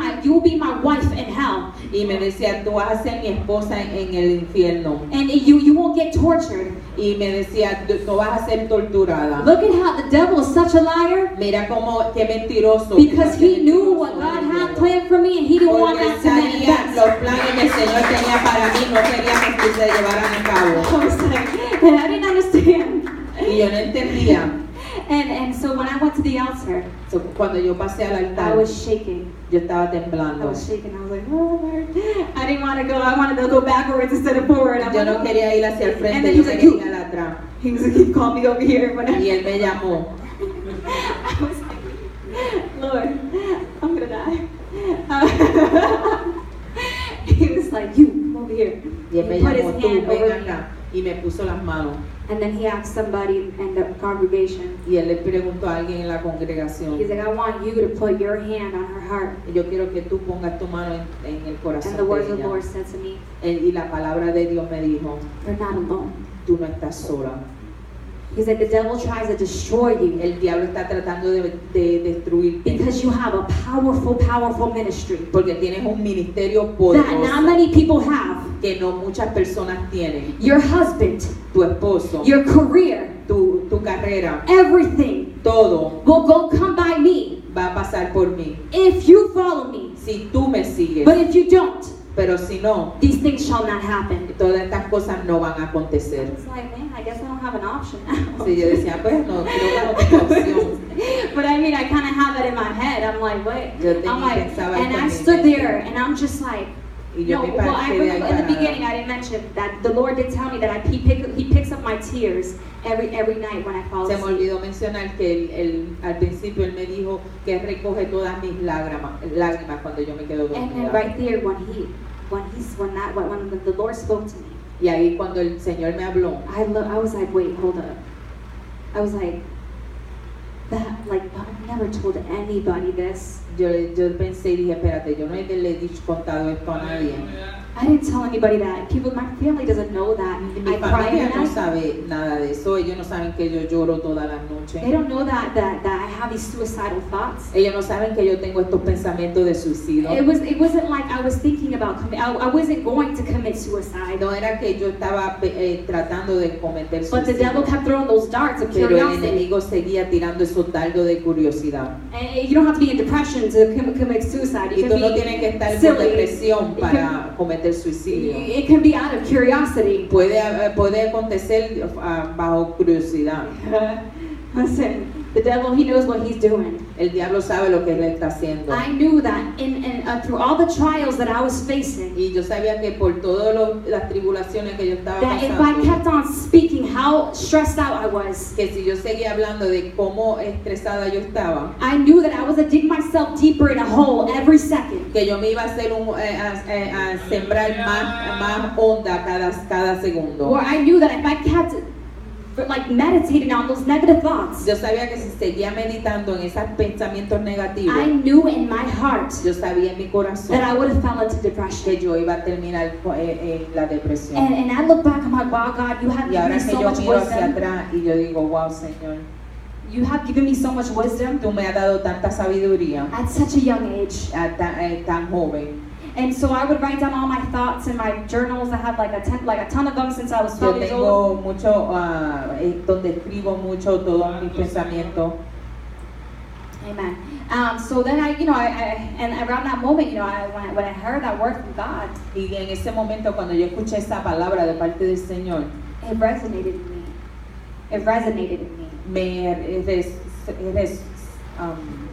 my wife in hell. Y me decía, tú vas a ser mi esposa en el infierno. And you won't get tortured. Y me decía, tú vas a ser torturada. Look at how the devil is such a liar. Mira cómo, qué mentiroso. Because qué he knew mentiroso what God el had diablo. planned for me, and he didn't want Porque that to sabía manifest. los planes que el Señor tenía para mí, no quería que se llevaran a cabo. I was like, and I didn't understand. Y yo no entendía. And so when I went to the altar, So, cuando yo pasé al I altar, was shaking. yo estaba I temblando. was shaking. I was like, oh Lord. I didn't want to go. I wanted to go backwards instead of forward. I'm Yo like, no quería ir hacia el And frente, then yo he's like, quería ir al atrás. He was like, he called me over here. But Y él me llamó. I was like, Lord, I'm gonna die. He was like, you come over here. Y él me He put his llamó, tú hand ven over me. acá, y me puso las manos. And then he asked somebody in the congregation, Y él le preguntó a alguien en la congregación, he's like, I want you to put your hand on her heart. yo quiero que tú pongas tu mano en el corazón And the words de of the ella. Lord said to me, Y la palabra de Dios me dijo, you're not alone. tú no estás sola. He's like, the devil tries to destroy you El diablo está tratando de destruirte because you have a powerful, powerful ministry porque tienes un ministerio that not poderoso many people have. que no muchas personas tienen. Your husband, Tu esposo, your career, tu carrera, everything todo will go come by me va a pasar por mí. if you follow me. Si tú me sigues, But if you don't, pero si no, these things shall not happen. todas estas cosas no van a acontecer. It's like, man, I guess I don't have an option now. Si yo decía, pues no, creo que no tengo opción. But I mean, I kind of have that in my head. I'm like, wait. Yo I'm like, pensaba and esto I en mi stood mente. there, and I'm just like, Y yo no. me Well, I paré de ahí remember in the parada. beginning, I didn't mention that the Lord did tell me that he picks up my tears every night when I fall Se me asleep. olvidó mencionar que al principio él me dijo que recoge todas mis lágrimas cuando yo me quedo And then dormida. right there, when the Lord spoke to me, Y ahí cuando el Señor me habló, I was like, wait, hold up. I was like, I've never told anybody this. yo pensé y dije, espérate, yo no le he contado esto a nadie. I didn't tell anybody that. My family doesn't know that Mi I cry familia at no night. sabe nada de eso, ellos no saben que yo lloro todas las noches. They don't know that I have these suicidal thoughts. Ellos no saben que yo tengo estos pensamientos de suicidio. It wasn't like I was thinking about I wasn't going to commit suicide. No era que yo estaba tratando de cometer But the devil suicidio, kept throwing those darts of pero el curiosity. enemigo seguía tirando esos dardos de curiosidad. And you don't have to be in depression to commit suicide. Y You tú can no be tienes que estar con silly. depresión para cometer suicidio. It can be out of curiosity. Puede acontecer bajo curiosidad. Listen, the devil, he knows what he's doing. El diablo sabe lo que él está haciendo. I knew that through all the trials that I was facing, Y yo sabía que por todas las tribulaciones que yo estaba that if I pasando, kept on speaking how stressed out I was, que si yo seguía hablando de cómo estresada yo estaba, I knew that I was to dig myself deeper in a hole every second. que yo me iba a hacer a sembrar más honda cada segundo. Or I knew that if I kept meditating on those negative thoughts, Yo sabía que si seguía meditando en esos pensamientos negativos, I knew in my heart yo sabía en mi corazón that I would have fell into que depression. yo iba a terminar en la depresión. And I look back, I'm like, wow, God, you have Y given ahora me que so yo much miro hacia wisdom. atrás y yo digo, wow, Señor, You have given me so much wisdom tú me has dado tanta sabiduría at such a young age. tan joven. And so I would write down all my thoughts in my journals. I have like a ton of them since I was Yo 12 years old. tengo mucho, donde escribo mucho todos mis pensamientos. Amen. So then and around that moment, when I heard that word from God, Y en ese momento cuando yo escuché esa palabra de parte del Señor, it resonated in me. It resonated in me.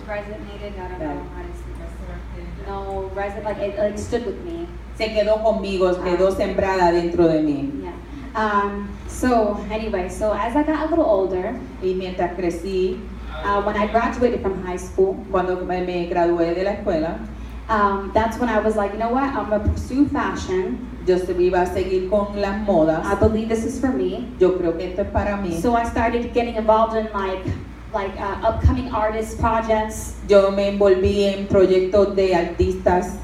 resonated, I don't know how to say this. No, it stood with me. se quedó conmigo, quedó sembrada dentro de mí. Yeah. So anyway, so as I got a little older, Y mientras crecí, when I graduated from high school, cuando me gradué de la escuela, that's when I was like, you know what, I'm gonna pursue fashion. yo iba a seguir con las modas. I believe this is for me. Yo creo que esto es para mí. So I started getting involved in upcoming artist projects. Yo me envolví en proyectos de artistas.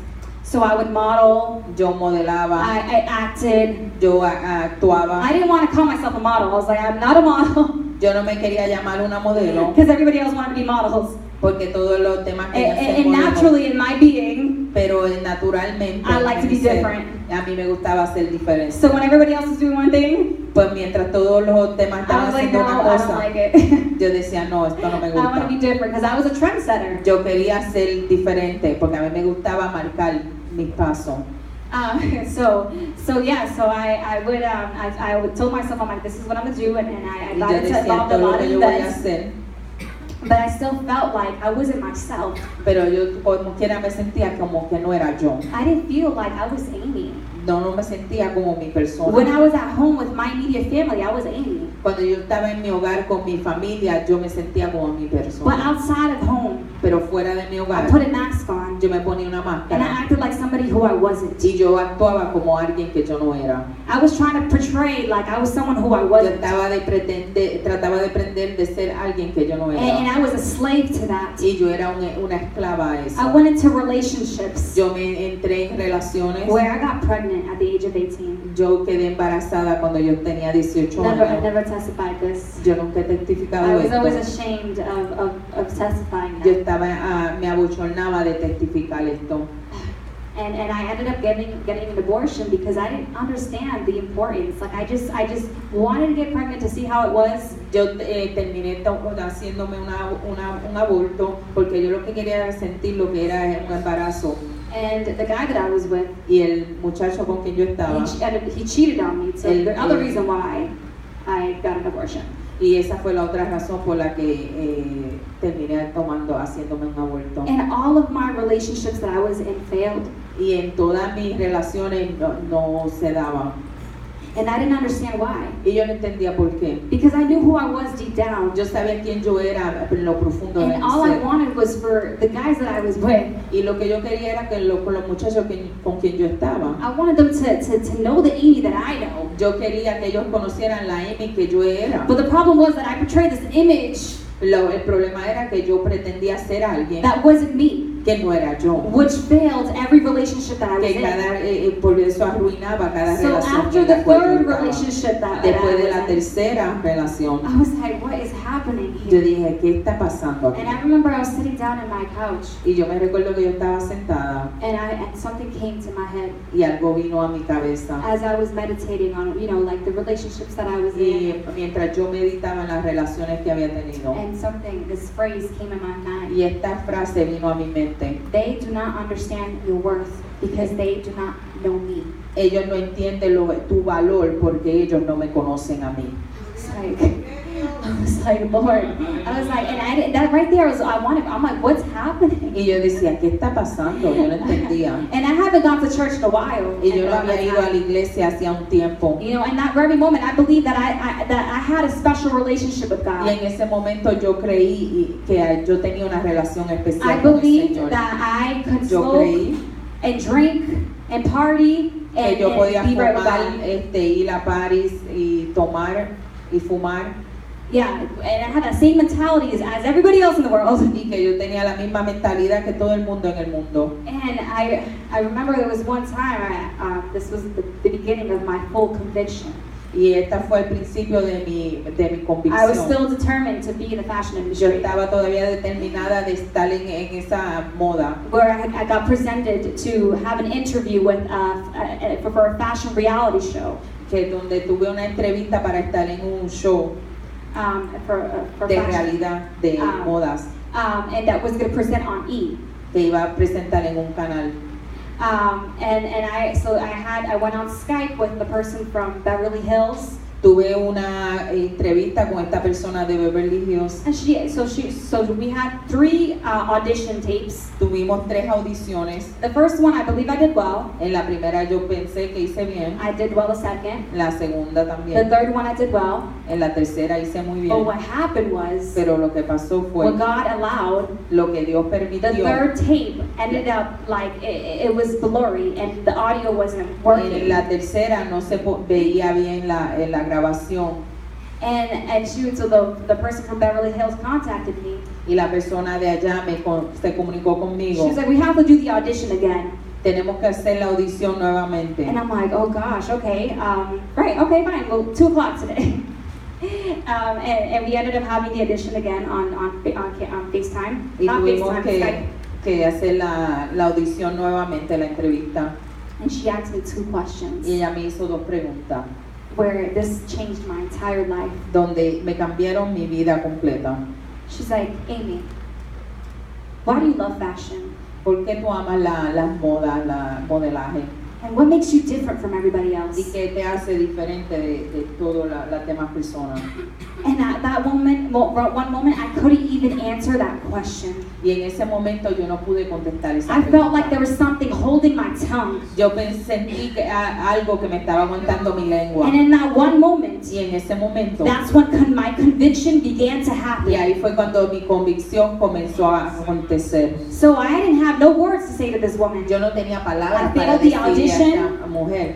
So I would model. Yo modelaba. I acted. Yo actuaba. I didn't want to call myself a model. I was like, I'm not a model. Yo no me quería llamar una modelo Because everybody else wanted to be models. porque todos los temas querían ser And modelos. naturally, in my being, Pero naturalmente I like to be en mi ser, different. a mí me gustaba ser diferente. So when everybody else was doing one thing, Pues mientras todos los temas I estaban was like, haciendo no, una I don't cosa, like it. yo decía, no, esto no me I want to gusta. be different because I was a trendsetter. Yo quería ser diferente porque a mí me gustaba marcar mis pasos. So I would tell myself, I'm like, this is what I'm gonna do, and I Y got yo into decía, involved a esto es lo lot que of yo voy a events, hacer. but I still felt like I wasn't myself. Pero yo como quiera me sentía como que no era yo. I didn't feel like I was Amy. no me sentía como mi persona. When I was at home with my immediate family, I was Amy. Cuando yo estaba en mi hogar con mi familia, yo me sentía como mi But persona. outside of home, Pero fuera de mi I hogar, put a mask on yo me ponía una and I máscara acted like somebody who I wasn't. y yo actuaba como alguien que yo no era. I was trying to portray like I was someone who I Yo wasn't. trataba de pretender de ser alguien que yo no And era. I was a slave to that. Y yo era una esclava a I eso. went into relationships Yo me entré en relaciones. where I got pregnant at the age of 18. Yo quedé embarazada cuando yo tenía 18 I años. never testified this. Yo nunca he I tectificado was always esto. ashamed of testifying Yo that. estaba, me abochornaba de testificar esto. And I ended up getting an abortion because I didn't understand the importance. Like I just wanted to get pregnant to see how it was. Yo terminé haciéndome un aborto porque yo lo que quería era sentir lo que era un embarazo. And the guy that I was with, Y el muchacho con quien yo estaba, he cheated on me. So the other el- reason why I got an abortion. y esa fue la otra razón por la que terminé haciéndome un aborto. And all of my relationships that I was in failed. Y en todas mis relaciones no se daban. And I didn't understand why. Y yo no entendía por qué. Because I knew who I was deep down. Yo sabía quién yo era en lo profundo de And mi all I ser. wanted was for the guys that I was with, Y lo que yo quería era que con los muchachos con quien yo estaba, I wanted them to know the Amy that I know. yo quería que ellos conocieran la Amy que yo era. But the problem was that I portrayed this image El problema era que yo pretendía ser alguien that wasn't me, que no era yo. which failed every relationship that I was Que in. por eso arruinaba cada So relación after en the la cual yo third estaba. relationship that I Después de la was in, tercera relación, I was like, what is happening yo here? dije, ¿qué está pasando aquí? And I remember I was sitting down in my couch Y yo me recuerdo que yo estaba sentada and something came to my head y algo vino a mi cabeza. as I was meditating on, like the relationships that I was Y in. mientras yo meditaba en las relaciones que había tenido, And this phrase came in my mind. y esta frase vino a mi mente: They do not understand your worth because they do not know me. ellos no entienden tu valor porque ellos no me conocen a mí. I was like, Lord, and that right there I'm like, what's happening? Y yo decía, ¿qué está pasando? Yo no entendía. And I haven't gone to church in a while. Y yo And no había ido a la iglesia hacía un tiempo. in that very moment, I believed that I had a special relationship with Y God. en ese momento yo creí que yo tenía una relación I especial con el believed Señor. that I could Yo smoke creí and drink and party que and yo podía be right with fumar, God. ir a París y tomar y fumar, Yeah, and I had that same mentality as everybody else in the world. y que yo tenía la misma mentalidad que todo el mundo en el mundo. And I remember there was one time, this was the beginning of my full conviction. Y este fue el principio de mi I was convicción. still determined to be in the fashion Yo industry, estaba todavía determinada de estar en esa moda, where I got presented to have an interview with for a fashion reality show. que donde tuve una entrevista para estar en un show For de fashion. realidad de modas And that was going to present on E. que iba a presentar en un canal. I went on Skype with the person from Beverly Hills, Tuve una entrevista con esta persona de Beverly Hills. and so we had 3 audition tapes. Tuvimos 3 audiciones. The first one, I believe I did well. En la primera yo pensé que hice bien. I did well the second. La segunda The también. third one I did well. En la tercera hice muy But bien. what happened was, Pero lo que pasó fue what God allowed, lo que Dios the permitió. third tape ended up like it was blurry and the audio wasn't En working. la tercera no se veía bien la grabación. So the person from Beverly Hills contacted me. Y la persona de allá se comunicó She conmigo. was like, we have to do the audition again. Tenemos que hacer la audición nuevamente. And I'm like, oh gosh, okay, right, okay, fine. Well, 2:00 today. And we ended up having the audition again on FaceTime. Y Not tuvimos FaceTime, Skype. que hacer la audición nuevamente, la entrevista. And she asked me 2 questions Y ella me hizo 2 preguntas, where this changed my entire life. donde me cambiaron mi vida completa. She's like, Amy, why do you love fashion? ¿Por qué tú amas las modas, la modelaje? And what makes you different from everybody ¿Y else? qué te hace diferente de todas las demás personas? And at that moment, one moment, I couldn't even answer that question. Y en ese momento yo no pude contestar esa I felt like pregunta. there was something holding my tongue. Yo sentí que algo que me estaba aguantando mi lengua. And in that one moment, Y en ese momento, that's when my conviction began to y happen. ahí fue cuando mi convicción comenzó a acontecer. So I didn't have no words to say to this woman. Yo no tenía palabras I para failed the decirle a audition. esta mujer.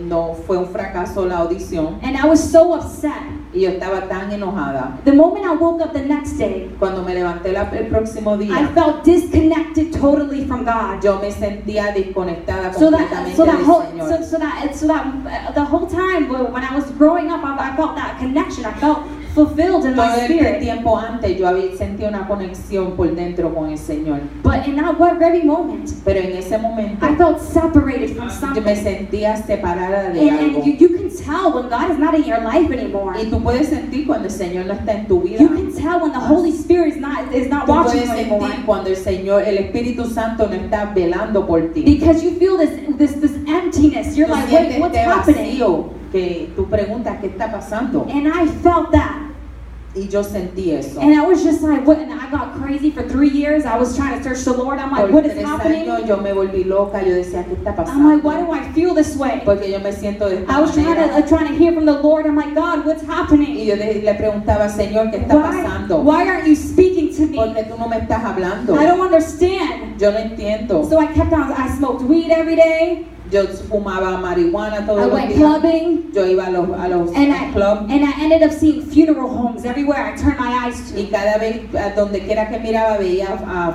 No fue un fracaso la audición And I was so upset. y yo estaba tan enojada. The moment I woke up the next day, Cuando me levanté el próximo I día, felt disconnected totally from God. yo me sentía desconectada So that completamente so that del whole Señor. so that the whole time when I was growing up, I felt that connection. I felt fulfilled in Todo my este spirit. tiempo antes yo había sentido una conexión por dentro con el Señor. But in that very moment, Pero en ese momento I felt separated from yo me something. sentía separada de algo. And you can tell when God is not in your life anymore. Y tú puedes sentir cuando el Señor no está en tu vida. You can tell when the Holy Spirit is not Tú watching puedes you anymore. sentir cuando el Señor, el Espíritu Santo no está velando por ti. Because you feel this emptiness. You're Tú like, sientes wait, what's este happening? vacío que tú preguntas qué está pasando. And I felt that. Y yo sentí eso. And I was just like, what? And I got crazy for 3 years. I was trying to search the Lord. I'm like, Por what is 3 happening? años yo me volví loca. Yo decía, ¿qué está I'm like, why pasando? do I feel this way? Porque yo me siento de esta I was manera. trying to hear from the Lord. I'm like, God, what's Y happening? yo le preguntaba, Señor, ¿qué está pasando? Why aren't you speaking to ¿Por me? qué tú no me estás hablando? I don't understand. Yo no entiendo. So I kept on. I smoked weed every day. Yo fumaba marihuana I todos los went días. clubbing. Yo iba a los And I clubs. ended up seeing funeral homes everywhere I turned my eyes to. Y cada vez, a donde quiera que miraba, veía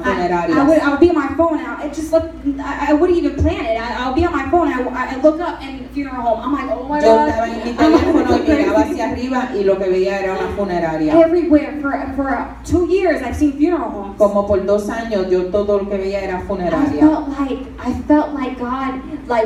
funerarias. I would be on my phone and it just looked, I wouldn't even plan it. I'll be on my phone and I look up and funeral home. I'm like, oh my Yo God. estaba en mi I'm like, teléfono y miraba crazy. hacia arriba y lo que veía era una funeraria. Everywhere for 2 years I've seen funeral homes. Como por 2 años yo todo lo que veía era I funeraria. felt like God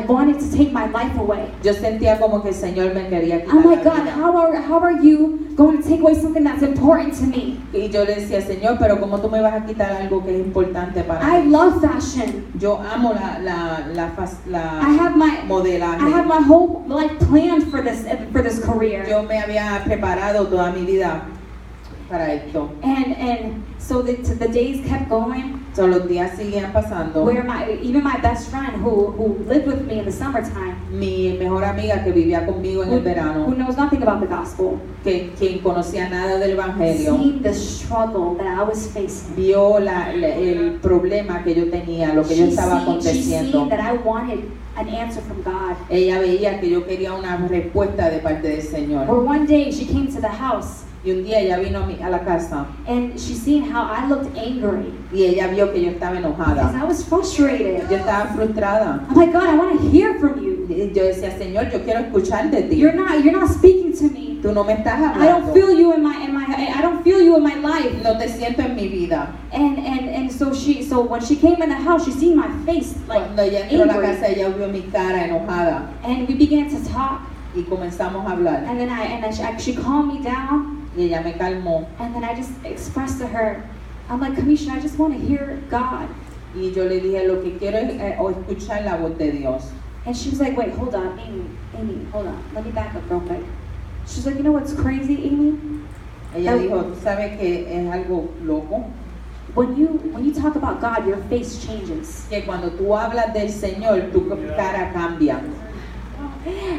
wanted to take my life away. Yo sentía como que el Señor me quería quitar I'm la like, God, vida. how are you going to take away something that's important to me? Y yo le decía, Señor, pero ¿cómo tú me vas a quitar algo que es importante para I mí? love fashion. Yo amo la I have my modelaje. whole life planned for this career. Yo me había preparado toda mi vida para esto. And so the days kept going. So, los días seguían pasando. Where even my best friend who lived with me in the summertime, Mi mejor amiga que vivía conmigo en el who verano, knows nothing about the gospel, quien conocía nada del Evangelio, seeing the struggle that I was facing. vio el problema que yo tenía, lo que yo estaba She aconteciendo. seen that I wanted an answer from God. Ella veía que yo quería una respuesta de parte del Señor. Or one day she came to the house Y un día ella vino a la casa and she seen how I looked angry y ella vio que yo estaba because enojada. I was frustrated. Yo estaba frustrada. I'm like, God, I want to hear from you. Y yo decía, Señor, yo quiero escuchar de ti. You're not speaking to me. Tú no me estás I don't hablando. feel you I don't feel you in my life. No te siento en mi vida. And so when she came in the house, she seen my face like Cuando ella entró a la angry. casa, ella vio mi cara enojada And we began to talk. y comenzamos a hablar. And then she calmed me down. Y ella me calmó And then I just expressed to her, I'm like, Kamisha, I just want to hear God. y yo le dije, lo que quiero es escuchar la voz de Dios. And she was like, wait, hold on, Amy, hold on. Let me back up real quick. She's like, you know what's crazy, Amy? Ella dijo, ¿tú sabes que es algo loco? When you talk about God, your face changes. Que cuando tú hablas del Señor, tu cara cambia.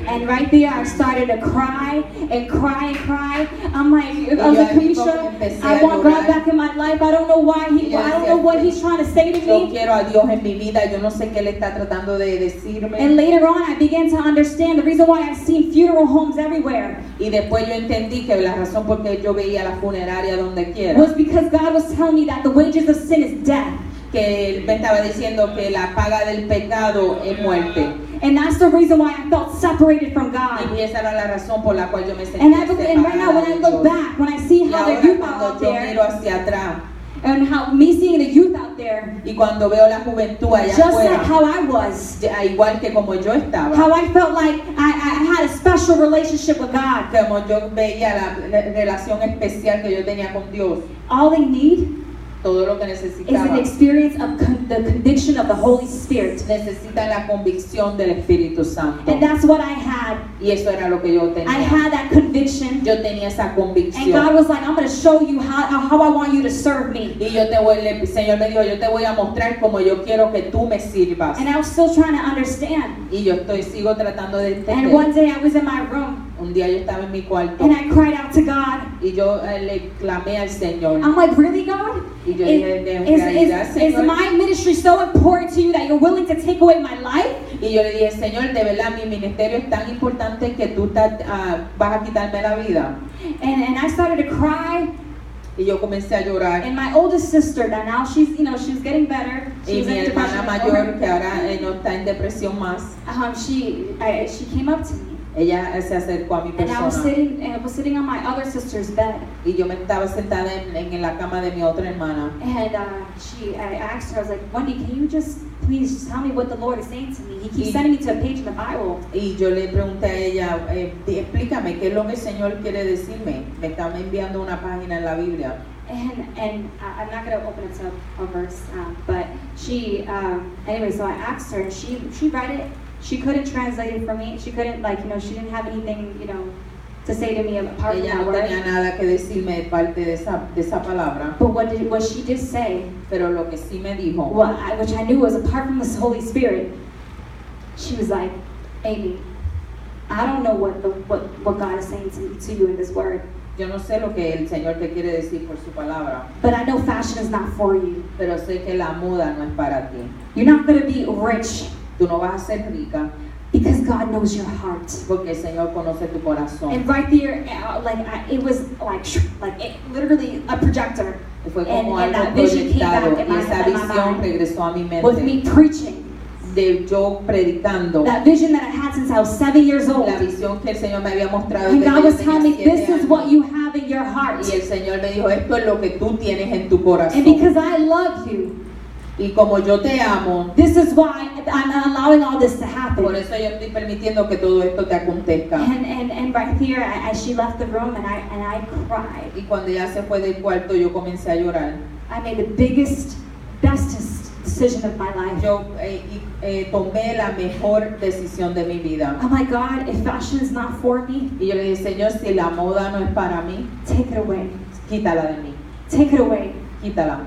And right there, I started to cry and cry and cry. I'm like, I was like, Kamisha, I want God back in my life. I don't know why I don't know what He's trying to say to Yo me. quiero a Dios en mi vida, yo no sé qué le está tratando de decirme. And later on, I began to understand the reason why I've seen funeral homes everywhere Y después yo entendí que la razón por qué yo veía la funeraria donde quiera, was because God was telling me that the wages of sin is death. que Él me estaba diciendo que la paga del pecado es muerte. And that's the reason why I felt separated from God. Y esa era la razón por la cual yo me sentía And right now, when I separada de look Dios. back, when I see Y how the ahora youth are cuando out yo there, miro hacia atrás and how me seeing the youth out there, y cuando veo la juventud allá just like afuera, how I was, igual que como yo estaba, how I felt like I had a special relationship with God. como yo veía la relación especial que yo tenía con Dios, All they need todo lo que is an necesitaba. experience of the conviction of the Holy Spirit. Necesita la convicción del Espíritu Santo. And that's what I had. Y eso era lo que yo tenía. I had that conviction. Yo tenía esa And convicción. God was like, I'm going to show you how I want you to serve me. Y el Señor me dijo, yo te voy a mostrar cómo yo quiero que tú me sirvas. And I was still trying to understand. Y yo sigo tratando de And entender. one day I was in my room. Un día yo estaba en mi cuarto And I cried out to God. y yo le clamé al Señor. I'm like, really, God? Y yo dije, en realidad, Is Señor. my ministry so important to you that you're willing to take away my life? Y yo le dije, Señor, de verdad mi ministerio es tan importante que tú vas a quitarme la vida. And I started to cry. Y yo comencé a llorar. And my oldest sister, that now she's getting better. Y mi hermana mayor, que ahora no está en depresión más, she came up to me. ella se acercó a mi And I was persona. sitting on my other sister's bed. Y yo me estaba sentada en la cama de mi otra hermana. And I asked her, I was like, Wendy, can you just please tell me what the Lord is saying to me? He keeps sending me to a page in the Bible. Y yo le pregunté a ella, explícame qué es lo que el Señor quiere decirme. Me está enviando una página en la Biblia. And I'm not going to open it to a verse, but she, anyway, so I asked her, and she read it. She couldn't translate it for me. She couldn't, she didn't have anything, to say to me apart from Ella that no word. tenía nada que decirme de parte de esa palabra. But what she did say, Pero lo que sí me dijo, which I knew was apart from the Holy Spirit, she was like, Amy, I don't know what God is saying to you in this word. yo no sé lo que el Señor te quiere decir por su palabra, But I know fashion is not for you. pero sé que la moda no es para ti. You're not going to be rich Tú no vas a ser rica because God knows your heart. porque el Señor conoce tu corazón. And right there, it was literally a projector. Y fue and como that algo vision came back proyectado in y my esa visión mind regresó a mi with me mente preaching. de yo predicando That vision that I had since I was 7 years old. la visión que el Señor me había mostrado And desde God que was yo telling me, tenía this 7 is what años. you have in your heart. Y el Señor me dijo, esto es lo que tú tienes en tu And corazón. because I love you, Y como yo te amo, this is why I'm allowing all this to happen. por eso yo estoy permitiendo que todo esto te acontezca. And right here, as she left the room, and I cried. Y cuando ella se fue del cuarto, yo comencé a llorar. I made the bestest decision of my life. Yo tomé la mejor decisión de mi vida. I'm like, God, if fashion is not for me, Y yo le dije, Señor, si la moda no es para mí, take it away. quítala de mí, Take it away. quítala.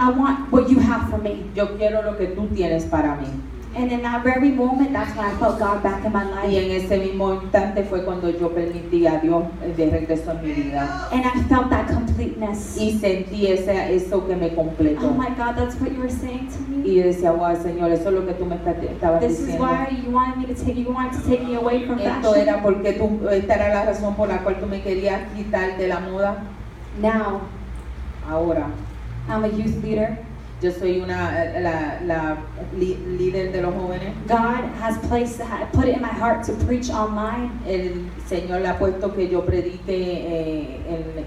I want what you have for me. Yo quiero lo que tú tienes para mí. And in that very moment, that's when I felt God back in my Y life. en ese mismo instante fue cuando yo permití a Dios de regreso en mi vida. And I felt that completeness. Y sentí eso que me completó. Oh my God, that's what you were saying to me. Y yo decía, wow, Señor, eso es lo que tú me estabas This is diciendo. why you wanted to take me away from Esto fashion. era porque esta era la razón por la cual tú me querías quitar de la moda. Now, Ahora, I'm a youth leader. yo soy la líder de los jóvenes. God has put it in my heart to preach online. El Señor le ha puesto que yo predique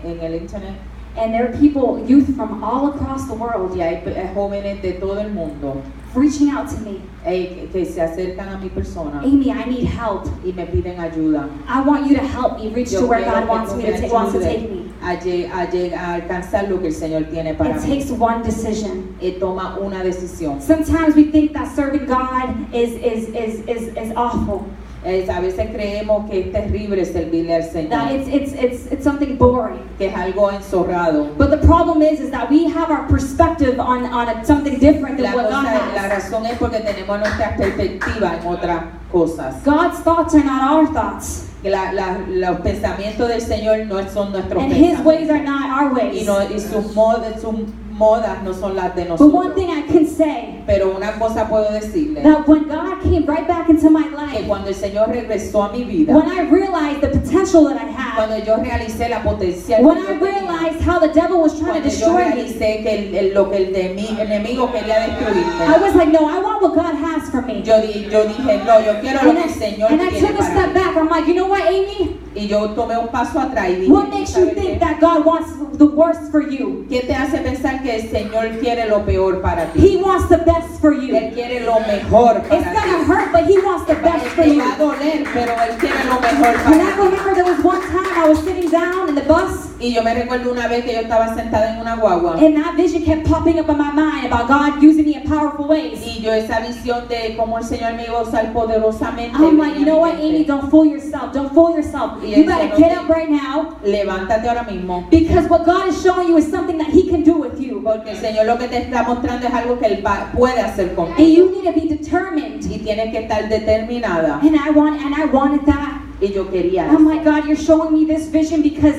en el internet. And there are people, youth from all across the world, Y hay jóvenes de todo el mundo reaching out to me. que se acercan a mi persona Amy, I need help. y me piden ayuda. I want you to help me reach Yo to where quiero God que wants tú me me wants to ayudes take me. a alcanzar lo que el Señor tiene para It mí. takes one decision. Y toma una decisión. Sometimes we think that serving God is awful. A veces creemos que es terrible servirle al That Señor, it's something boring. que es algo enzorrado. But the problem is that we have our perspective on something different than La what God la has. razón es porque tenemos nuestra perspectiva en otras cosas. God's thoughts are not our thoughts. Los pensamientos del Señor no son nuestros And His ways are pensamientos. not our ways. Y sus modas no son las de But one nosotros. thing I can say, Pero una cosa puedo decirle, that when God came right back into my que life, cuando el Señor regresó a mi vida, when I realized the potential that I had, cuando yo realicé la potencial when que I yo tenía, realized how the devil was trying to cuando yo destroy me, realicé que lo que el enemigo quería I destruirme, was like, no, I want what God has for me. yo dije, no, yo quiero lo And que el Señor I tiene took a para step mí. back. I'm like, you know what, Amy? Y yo tomé un paso atrás y dije, What makes you ¿sabes think qué? that God wants the worst for you? ¿Qué te hace pensar que el Señor quiere lo peor para ti? He wants the best for you. Él quiere lo mejor It's para gonna ti. hurt, but He wants the best for Te you. va a doler, pero Él quiere lo mejor And I para ti. remember there was one time I was sitting down in the bus, Y yo me recuerdo una vez que yo estaba sentada en una guagua. And that vision kept popping up in my mind about God using me in powerful ways. Y yo esa visión de cómo el Señor me iba a usar poderosamente. I'm like, you know what, venía a mi Amy, mente. don't fool yourself. Don't fool yourself. Y You él gotta dijo, get "No, up right now, levántate ahora mismo. because what God is showing you is something that He can do with you. Porque el Señor lo que te está mostrando es algo que Él puede hacer And contigo. you need to be determined. Y tienes que estar determinada. And I wanted that. Y yo quería Oh my eso. God, you're showing me this vision because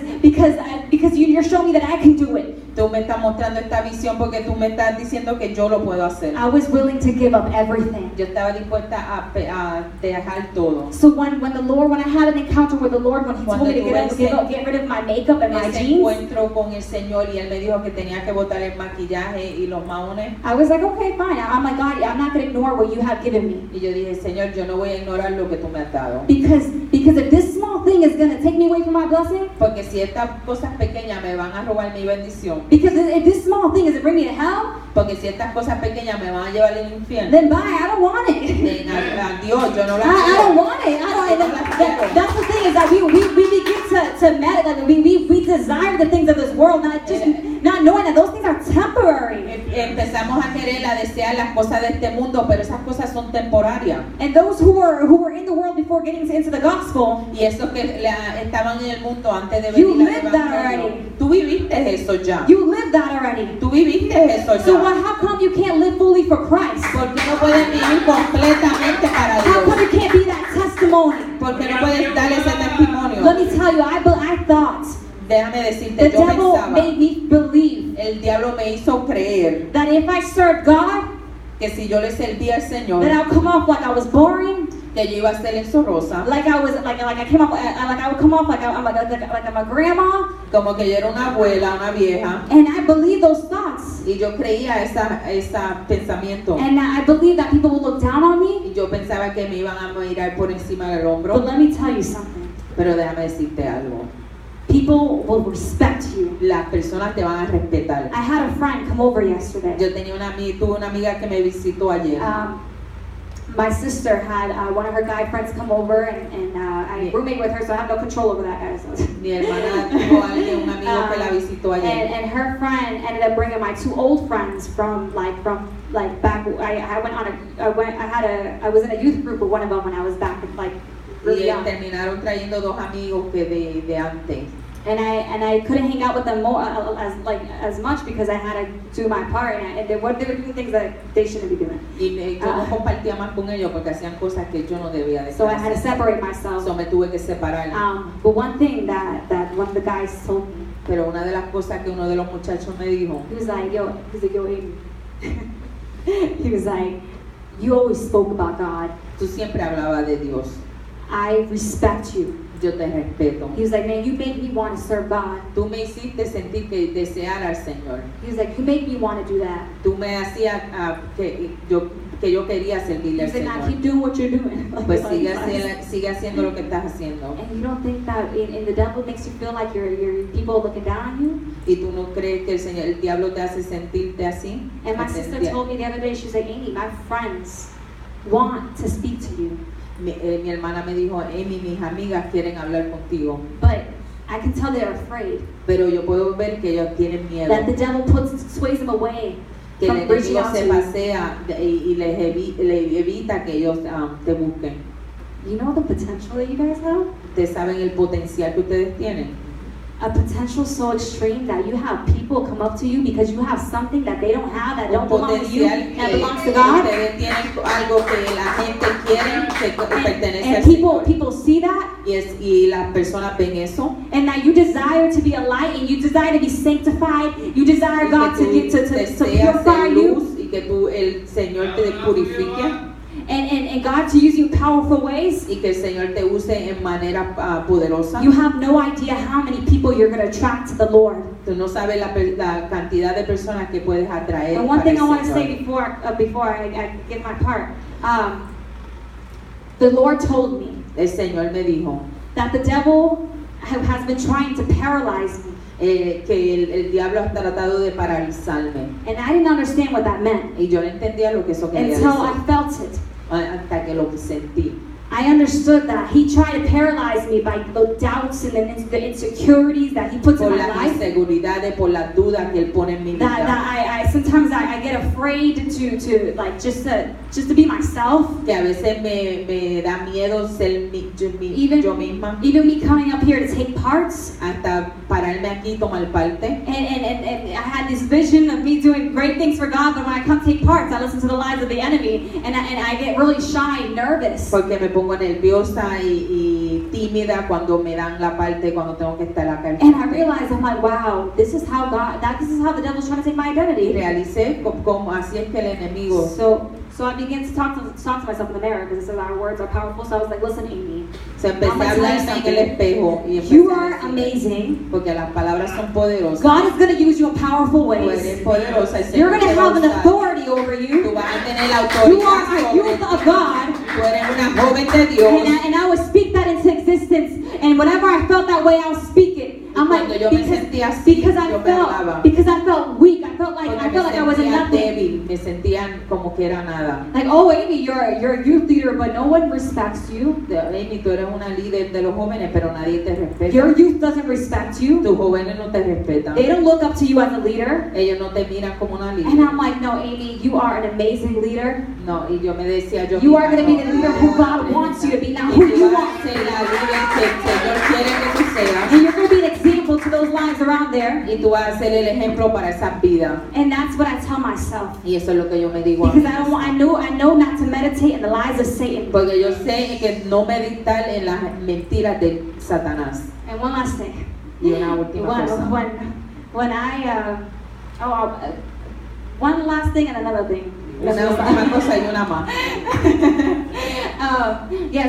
you're showing me that I can do it. Tú me estás mostrando esta visión porque tú me estás diciendo que yo lo puedo hacer. I was willing to give up everything. Yo estaba dispuesta a dejar todo. So when I had an encounter with the Lord, when He told me to get rid of my makeup and my Ese jeans, encuentro con el Señor y Él me dijo que tenía que botar el maquillaje y los maones. I was like, okay, fine. I'm like, God, I'm not going to ignore what you have given me. Y yo dije, Señor, yo no voy a ignorar lo que tú me has dado. Because if this small thing is going to take me away from my blessing, Porque si estas cosas pequeñas me van a robar mi bendición, because if this small thing is to bring me to hell, porque si estas cosas pequeñas me van a llevar al infierno, then bye, I don't want it. adiós, yo no la I don't quiero. want it. That's the thing is that we begin to meditate. We desire the things of this world, not knowing that those things are temporary. Empezamos a querer, a desear las cosas de este mundo, pero esas cosas son temporarias. And those who were in the world before getting into the gospel, Y esos que estaban en el mundo antes de You venir al lived that evangelio, already. tú viviste eso ya. you lived that already. Tú viviste eso So ya. how come you can't live fully for Christ? ¿Por qué no puedes vivir completamente para How come Dios? you can't be that testimony? ¿Por qué no puedes dar ese testimonio? Let me tell you, I thought Déjame decirte, the yo devil pensaba, made me believe el diablo me hizo creer that if I served God, que si yo le servía al Señor, that I'll come off like I was boring, que yo iba a ser enzorrosa, like I was like I came off like I would come off like I'm a grandma, como que yo era una abuela, una vieja, and I believed those thoughts, y yo creía esa pensamiento. and I believed that people would look down on me. Y yo pensaba que me iban a mirar por encima del But hombro, let me tell you something. pero déjame decirte algo. People will respect you. Las personas te van a respetar. I had a friend come over yesterday. Yo tuve una amiga que me visitó ayer. My sister had one of her guy friends come over, and I roommate with her, so I have no control over that, guys. Mi hermana tuvo un amigo que la visitó ayer. And her friend ended up bringing my two old friends from back. I was in a youth group with one of them when I was back really Y young. terminaron trayendo dos amigos que de antes. And I couldn't hang out with them more as much because I had to do my part, and they were doing things that they shouldn't be doing. Y yo no compartía más con ellos porque hacían cosas que yo no debía de So I had to hacer. separate myself. So me tuve que separar. But one thing that one of the guys told me, Pero una de las cosas que uno de los muchachos me dijo, he was like, yo, Amy. He was like, you always spoke about God. tú siempre hablabas de Dios. I respect you. Yo te respeto. He was like, man, you made me want to serve God. Tú me hiciste sentir que desear al Señor. He was like, you made me want to do that. Tú me hacías que yo quería servirle He al was like, now Señor. keep doing what you're doing. Pues sigue haciendo lo que estás haciendo. And you don't think that in the devil makes you feel like you're people looking down on you? Y tú no crees que el diablo te hace sentirte así. And my sister told me the other day, she's like, Amy, my friends want to speak to you. Mi hermana me dijo, Amy, mis amigas quieren hablar contigo, But I can tell they're afraid pero yo puedo ver que ellos tienen miedo, that the devil sways them away que el from reaching enemigo out se to you. pasea y les evita que ellos te busquen. You know the potential that you guys have? Ustedes saben el potencial que ustedes tienen. A potential so extreme that you have people come up to you because you have something that they don't have, that don't Un belong to you, potencial that que belongs to God. ustedes tienen algo que la gente quiere, que pertenece al And Señor. people see that, Y las personas ven eso. and that you desire to be a light, and you desire to be sanctified. You desire Y God que to tú get to deseas purify ser you, luz y que el Señor te purifique and God to use you in powerful ways. y que el Señor te use en manera poderosa. You have no idea how many people you're going to attract to the Lord. Tú no sabes la cantidad de personas que puedes atraer. And one para thing el I want to Señor. say before I give my part, the Lord told me El Señor me dijo that the devil has been trying to paralyze me, que el diablo ha tratado de paralizarme. and I didn't understand what that meant Y yo no entendía lo que eso quería until decir. I felt it. Hasta que lo sentí. I understood that he tried to paralyze me by the doubts and the insecurities that he puts in por my las life. inseguridades, por las dudas que él pone en mi That vida. I sometimes I get afraid to like just to be myself. Que a veces me da miedo ser yo misma. Even me coming up here to take parts. Hasta pararme aquí y tomar parte. And I had this vision of me doing great things for God, but when I come take parts, I listen to the lies of the enemy, and I get really shy and nervous. Porque me pongo nerviosa y tímida cuando me dan la parte, cuando tengo que estar acá. And I realized, I'm like, wow, this is how the devil's trying to take my Y identity. realicé como así es que el enemigo. So I began to talk to myself in the mirror because it said our words are powerful. So I was like, listen, Amy, Se empecé a hablarme en el espejo y empecé you a are decir, amazing. porque las palabras son poderosas. God is going to use you in powerful Tú eres ways. poderosa y You're Señor going te to va a have an usar. authority over Tú you. vas a tener la You autoridad are a sobre youth ti. of God. Tú eres una joven de Dios. And I would speak that into existence. And whenever I felt that way, I would speak it. I'm like, Cuando yo me sentía así, because yo me hablaba. I felt weak. I felt like Porque I wasn't me sentía nothing. débil, me sentía como que era nada. Like, oh, Amy, you're a youth leader, but no one respects you. Amy, tú eres una líder de los jóvenes, pero nadie te respeta. Your youth doesn't respect you. Tus jóvenes no te respetan. They don't look up to you as a leader. Ellos no te miran como una líder. And I'm like, no, Amy, you are an amazing leader. No, y yo me decía, yo You are going to be no, the leader who God wants you to be, not y who tú you vas want a to ser be. la líder que el Señor quiere que tú seas. And you're going to be an example to those lives around there. Y tú vas a ser el ejemplo para esas vidas. And that's what I tell myself. Y eso es lo que yo me digo a Because mí. I know not to meditate in the lies of Satan. Porque yo sé que no meditar en las mentiras de Satanás. And one last thing. Y una última cosa. One last thing and another thing. Una última cosa y una más.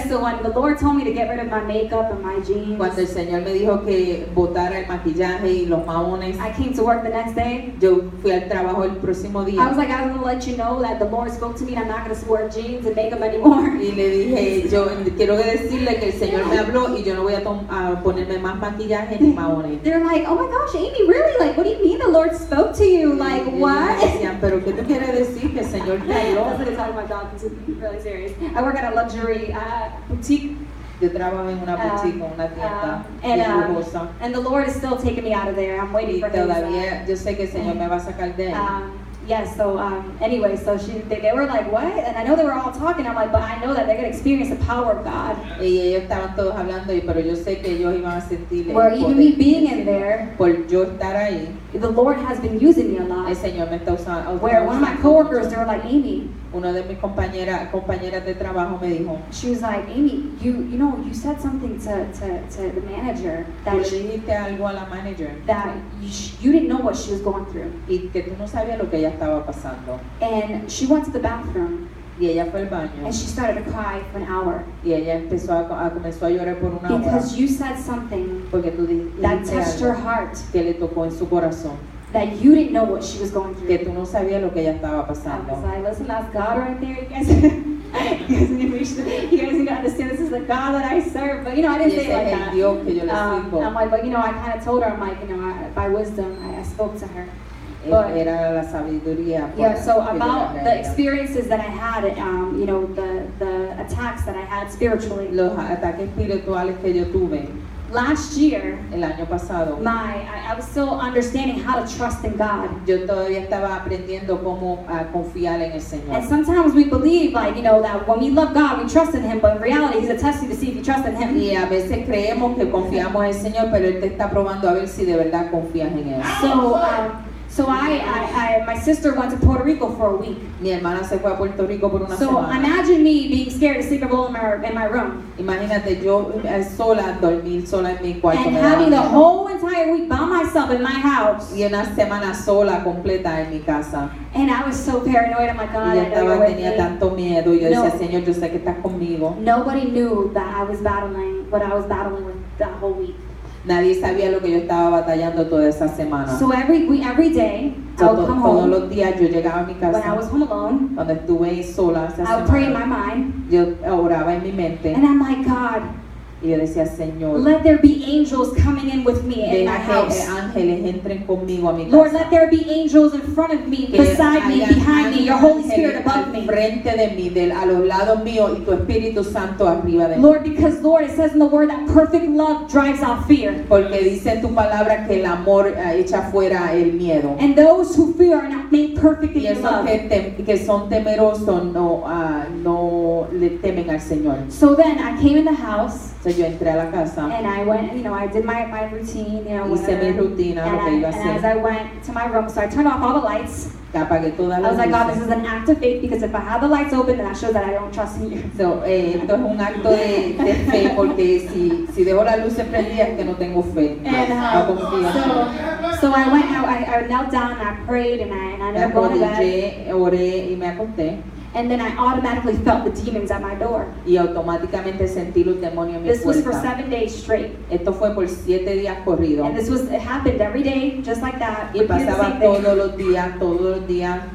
So when the Lord told me to get rid of my makeup and my jeans, Cuando el Señor me dijo que botara el maquillaje y los maones, I came to work the next day. yo fui al trabajo el próximo I was día. like, I was going to let you know that the Lord spoke to me and I'm not going to wear jeans and makeup anymore. Y le dije, yo quiero decirle que el Señor me habló y yo no voy a ponerme más maquillaje ni maones. They're like, oh my gosh, Amy, really? Like, what do you mean the Lord spoke to you? Like, Y what? ellos decían, pero ¿qué tú quieres decir que el Señor te habló? That's what they talk about God. It's really serious. I work at a luxury boutique. Yo trabajo en una boutique, una tienda and, bien lujosa. And the Lord is still taking me out of there. I'm waiting Y for Him. todavía yo sé que el Señor me va a sacar de ahí. Anyway, so they were like, what? And I know they were all talking. I'm like, but I know that they're going to experience the power of God. Y ellos estaban todos hablando, pero yo sé que ellos iban a sentir el Where even me poder. being in there, Por yo estar ahí, the Lord has been using me a lot. el Señor me está usando. Where one of my coworkers, they were like, Amy, Una de mis compañeras de trabajo me dijo, she was like, Amy, you said something to the manager tú that le dijiste algo a la manager you didn't know what she was going through. y que tú no sabías lo que ella estaba pasando. And she went to the bathroom Y ella fue al baño and she started to cry for an hour y ella comenzó a llorar por una hora because you said something porque tú that dijiste touched her algo heart, que le tocó en su corazón, that you didn't know what she was going que through. tú no sabías lo que ella estaba I was pasando. like, listen, that's God right there. You guys need to understand this is the God that I serve. But I Y didn't say ese it like es el that. Dios que yo le sirvo. I'm like, but I kind of told her, I'm like, by wisdom, I spoke to her. But Era la sabiduría. yeah, so que yo about le the hablaba. experiences that I had, the attacks that I had spiritually. Los ataques espirituales que yo tuve Last year, el año pasado, I was still understanding how to trust in God. yo todavía estaba aprendiendo cómo confiar en el Señor. And sometimes we believe, that when we love God, we trust in Him, but in reality, He's a testing to see if you trust in Him. Y a veces creemos que confiamos en el Señor, pero Él te está probando a ver si de verdad confías en Él. So my sister went to Puerto Rico for a week. Mi hermana se fue a Puerto Rico por una So semana. imagine me being scared to sleep alone in my room. Imagínate yo sola, dormir sola en mi cuarto. And me daba having the miedo. whole entire week by myself in my house. Y una semana sola completa en mi casa. And I was so paranoid. I'm like, God, Y I know you're with tenía me. tanto miedo. Y yo decía, No. Señor, yo sé que estás conmigo. Nobody knew that I was battling what I was battling with that whole week. Nadie sabía lo que yo estaba batallando toda esa semana. So every day, I would come Todos home. los días yo llegaba a mi When I casa, was home alone, cuando estuve sola esa I would pray in my semana, mind. yo oraba en mi mente And I'm like, God, Y yo decía, Señor, let there be angels coming in with me in my deja que house. ángeles entren conmigo a mi Lord, casa. let there be angels in front of me, Que beside me, hayan behind me, your Holy Spirit ángeles above al me. frente de mí, a los lados míos, y tu Espíritu Santo arriba de mí. Lord, because Lord, it says in the word that perfect love drives out fear. Porque dice en tu palabra que el amor echa fuera el miedo. And those who fear are not made perfect in Y your esos love. que son temerosos no le temen al Señor. So then I came in the house Entonces yo entré a la casa, and I went, I did my routine, hice mi whatever. rutina, lo que iba a And as hacer, I went to my room, so I turned off all the lights. apagué todas I las was like, God, this luces. is an act of faith because if I have the lights open, then that shows that I don't trust in you. So, esto es un acto de fe, porque si dejo las luces prendidas es que no tengo fe, And no confío. so I went out, I knelt down and I prayed and I Me ended up going to bed. arrodillé, oré y me acosté, And then I automatically felt the demons at my door. y automáticamente sentí los demonios en mi This was for puerta. 7 days straight. Esto fue por 7 días corridos. And it happened every day, just like that. Y repeated the pasaba same thing. todos los días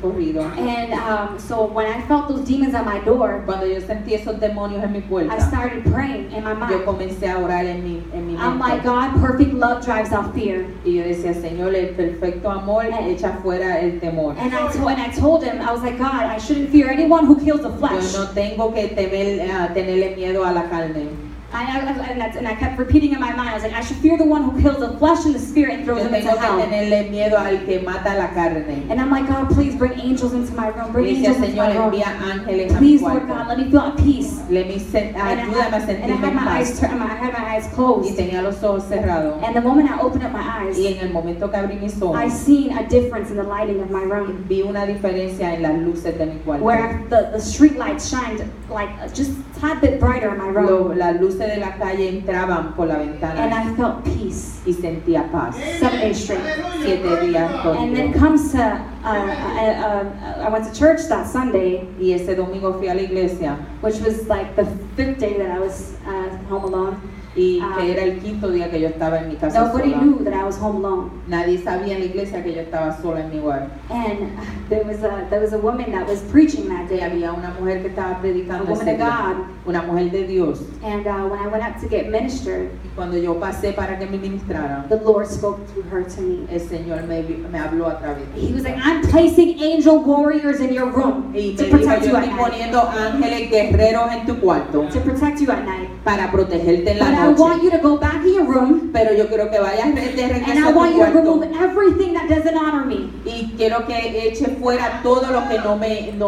corridos. And so when I felt those demons at my door, Cuando yo sentí esos demonios en mi I puerta, started praying in my yo mind. comencé a orar en mi I'm like, mente. God, perfect love drives out fear. Y yo decía, Señor, el perfecto amor echa fuera el temor. And I told him, I was like, God, I shouldn't fear anyone who kills the flesh. Yo no tengo que tenerle miedo a la carne. And I kept repeating in my mind, I was like, I should fear the one who kills the flesh and the spirit and throws Yo them into tengo que hell. tenerle miedo al que mata la carne. And I'm like, God, please bring angels into my room. Bring Y decía, angels into Señor, my room. envía ángeles a mi Please, Lord God, cuarto. let me feel at peace. Ayúdame a And I sentirme had en my paz. eyes I had my eyes Y closed. tenía los ojos cerrados. And the moment I opened up my eyes, Y en el momento que abrí mis I ojos, seen a difference in the lighting of my room. vi una diferencia en las luces de mi cuarto. Where the street lights shined like just a tad bit brighter in my room. Las luces de la calle entraban por la And ventana I felt peace. y sentía paz. 7 days straight. 7 días And then corridos. comes to, I went to church that Sunday, Y ese domingo fui a la iglesia, which was like the 5th day that I was home alone. y que era el 5º día que yo estaba en mi casa Nobody sola. knew that I was home alone. Nadie sabía en la iglesia que yo estaba sola en mi hogar. And there was a woman that was preaching that Y day. había una mujer que estaba A predicando woman ese of día, God. una mujer de Dios. And when I went up to get ministered, Y cuando yo pasé para que me ministraran, the Lord spoke through her to me. el Señor me habló a través de He was ella. like, I'm placing angel warriors in your room Y to me dijo, protect yo you at estoy night. poniendo ángeles guerreros en tu cuarto To protect you at night. para protegerte en But la I want noche. you to go back to your room, Pero yo quiero que vayas de and regreso I a want tu you to remove cuarto. everything that doesn't honor me. Y quiero que eche fuera todo lo que no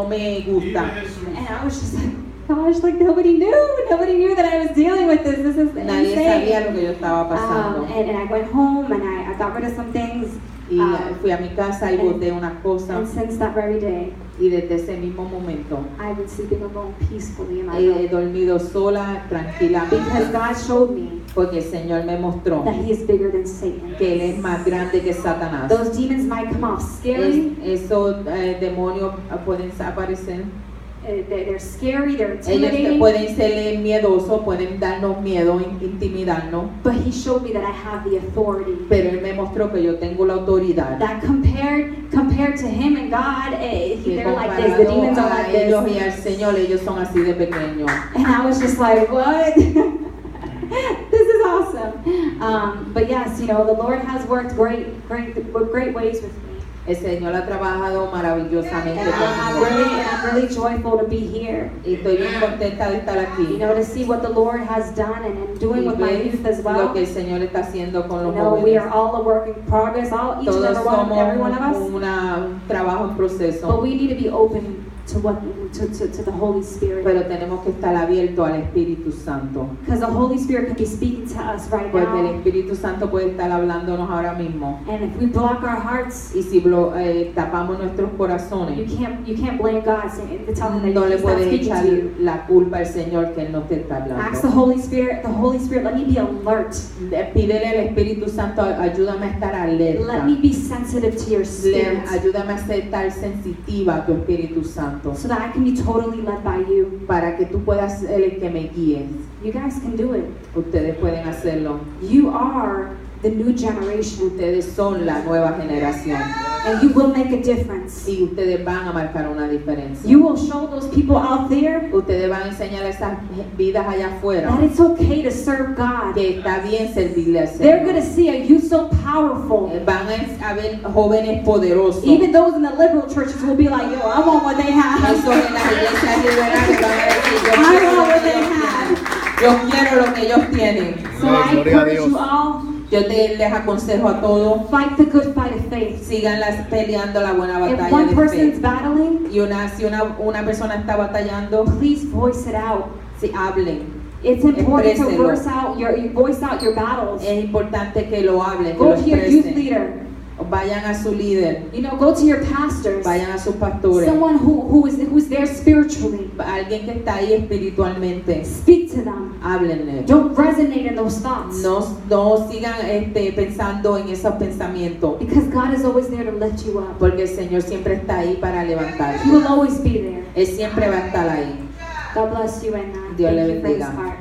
me gusta. And I was just like, gosh, like nobody knew that I was dealing with this. This is Nadie sabía insane. lo que yo estaba pasando. And I went home and I got rid of some things. Y fui a mi casa y boté unas And cosas. since that very day, Y desde ese mismo momento I've been sleeping alone peacefully in my he room. dormido sola, tranquilamente. Because God showed me Porque el Señor me mostró that He is bigger than Satan. que Él es más grande que Satanás. Those demons might come off scary. Esos demonios pueden aparecer. They're scary, they're Ellos te intimidating. pueden ser miedosos, pueden darnos miedo, intimidarnos. But He showed me that I have the authority. Pero Él me mostró que yo tengo la autoridad. That compared to Him and God, Que they're like this. The demons are comparado like a ellos this. y al Señor, ellos son así de pequeños. And I was just like, what? This is awesome. But yes, the Lord has worked great ways with me. El Señor ha trabajado maravillosamente And conmigo. I'm really joyful to be here. Y estoy bien contenta de estar aquí. To see what the Lord has done and doing Y with my ver youth as lo well. que el Señor está haciendo con los We are jóvenes. all a work in progress, each and Todos every one of us. somos un trabajo en proceso. But we need to be open to the Holy Spirit. Pero tenemos que estar abiertos al Espíritu Santo. Because the Holy Spirit can be speaking to us right Porque el now. Espíritu Santo puede estar hablándonos ahora mismo. And if we block our hearts, Y si tapamos nuestros you corazones, can't blame God to tell him no that le He's not puedes speaking echar to you. la culpa al Señor que Él no te está Ask the hablando. Holy Spirit, let me be alert. Pídele al Espíritu Santo, ayúdame a estar Let alerta. me be sensitive to your spirit. Ayúdame a estar sensitiva a tu Espíritu Santo. So that I can be totally led by you. Para que tú puedas ser el que me guíes. You guys can do it. Ustedes pueden hacerlo. You are the new generation. Ustedes son la nueva generación. And you will make a difference. Y ustedes van a marcar una diferencia. You will show those people out there Ustedes van a enseñar a esas vidas allá afuera that it's okay to serve God. que está bien servirle al They're going Señor. to see a youth so powerful. Van a ver jóvenes poderosos. Even those in the liberal churches will be like, yo, I want what they have. Esos en las iglesias liberales van a decir, I quiero want lo what que they ellos have. tienen. Yo quiero lo que ellos tienen. So I Gloria a encourage Dios. you all, Yo les aconsejo a todos, fight the good fight of faith. sigan peleando la buena If batalla one de person's fe. battling, Y si una persona está batallando, please voice it out. si hablen. It's important to Expréselo. voice out your battles. Es importante que lo hablen, que Go lo to your youth expresen. leader. Vayan a su líder, You know, go to your pastors. vayan a sus pastores, Someone who's there spiritually. alguien que está ahí espiritualmente. Speak to them. Háblenle. Don't resonate in those thoughts. No sigan pensando en esos pensamientos, Because God is always there to lift you up. porque el Señor siempre está ahí para He levantarte. will always be there. Él siempre va a estar ahí. God bless you and Dios thank le you for this bendiga. heart.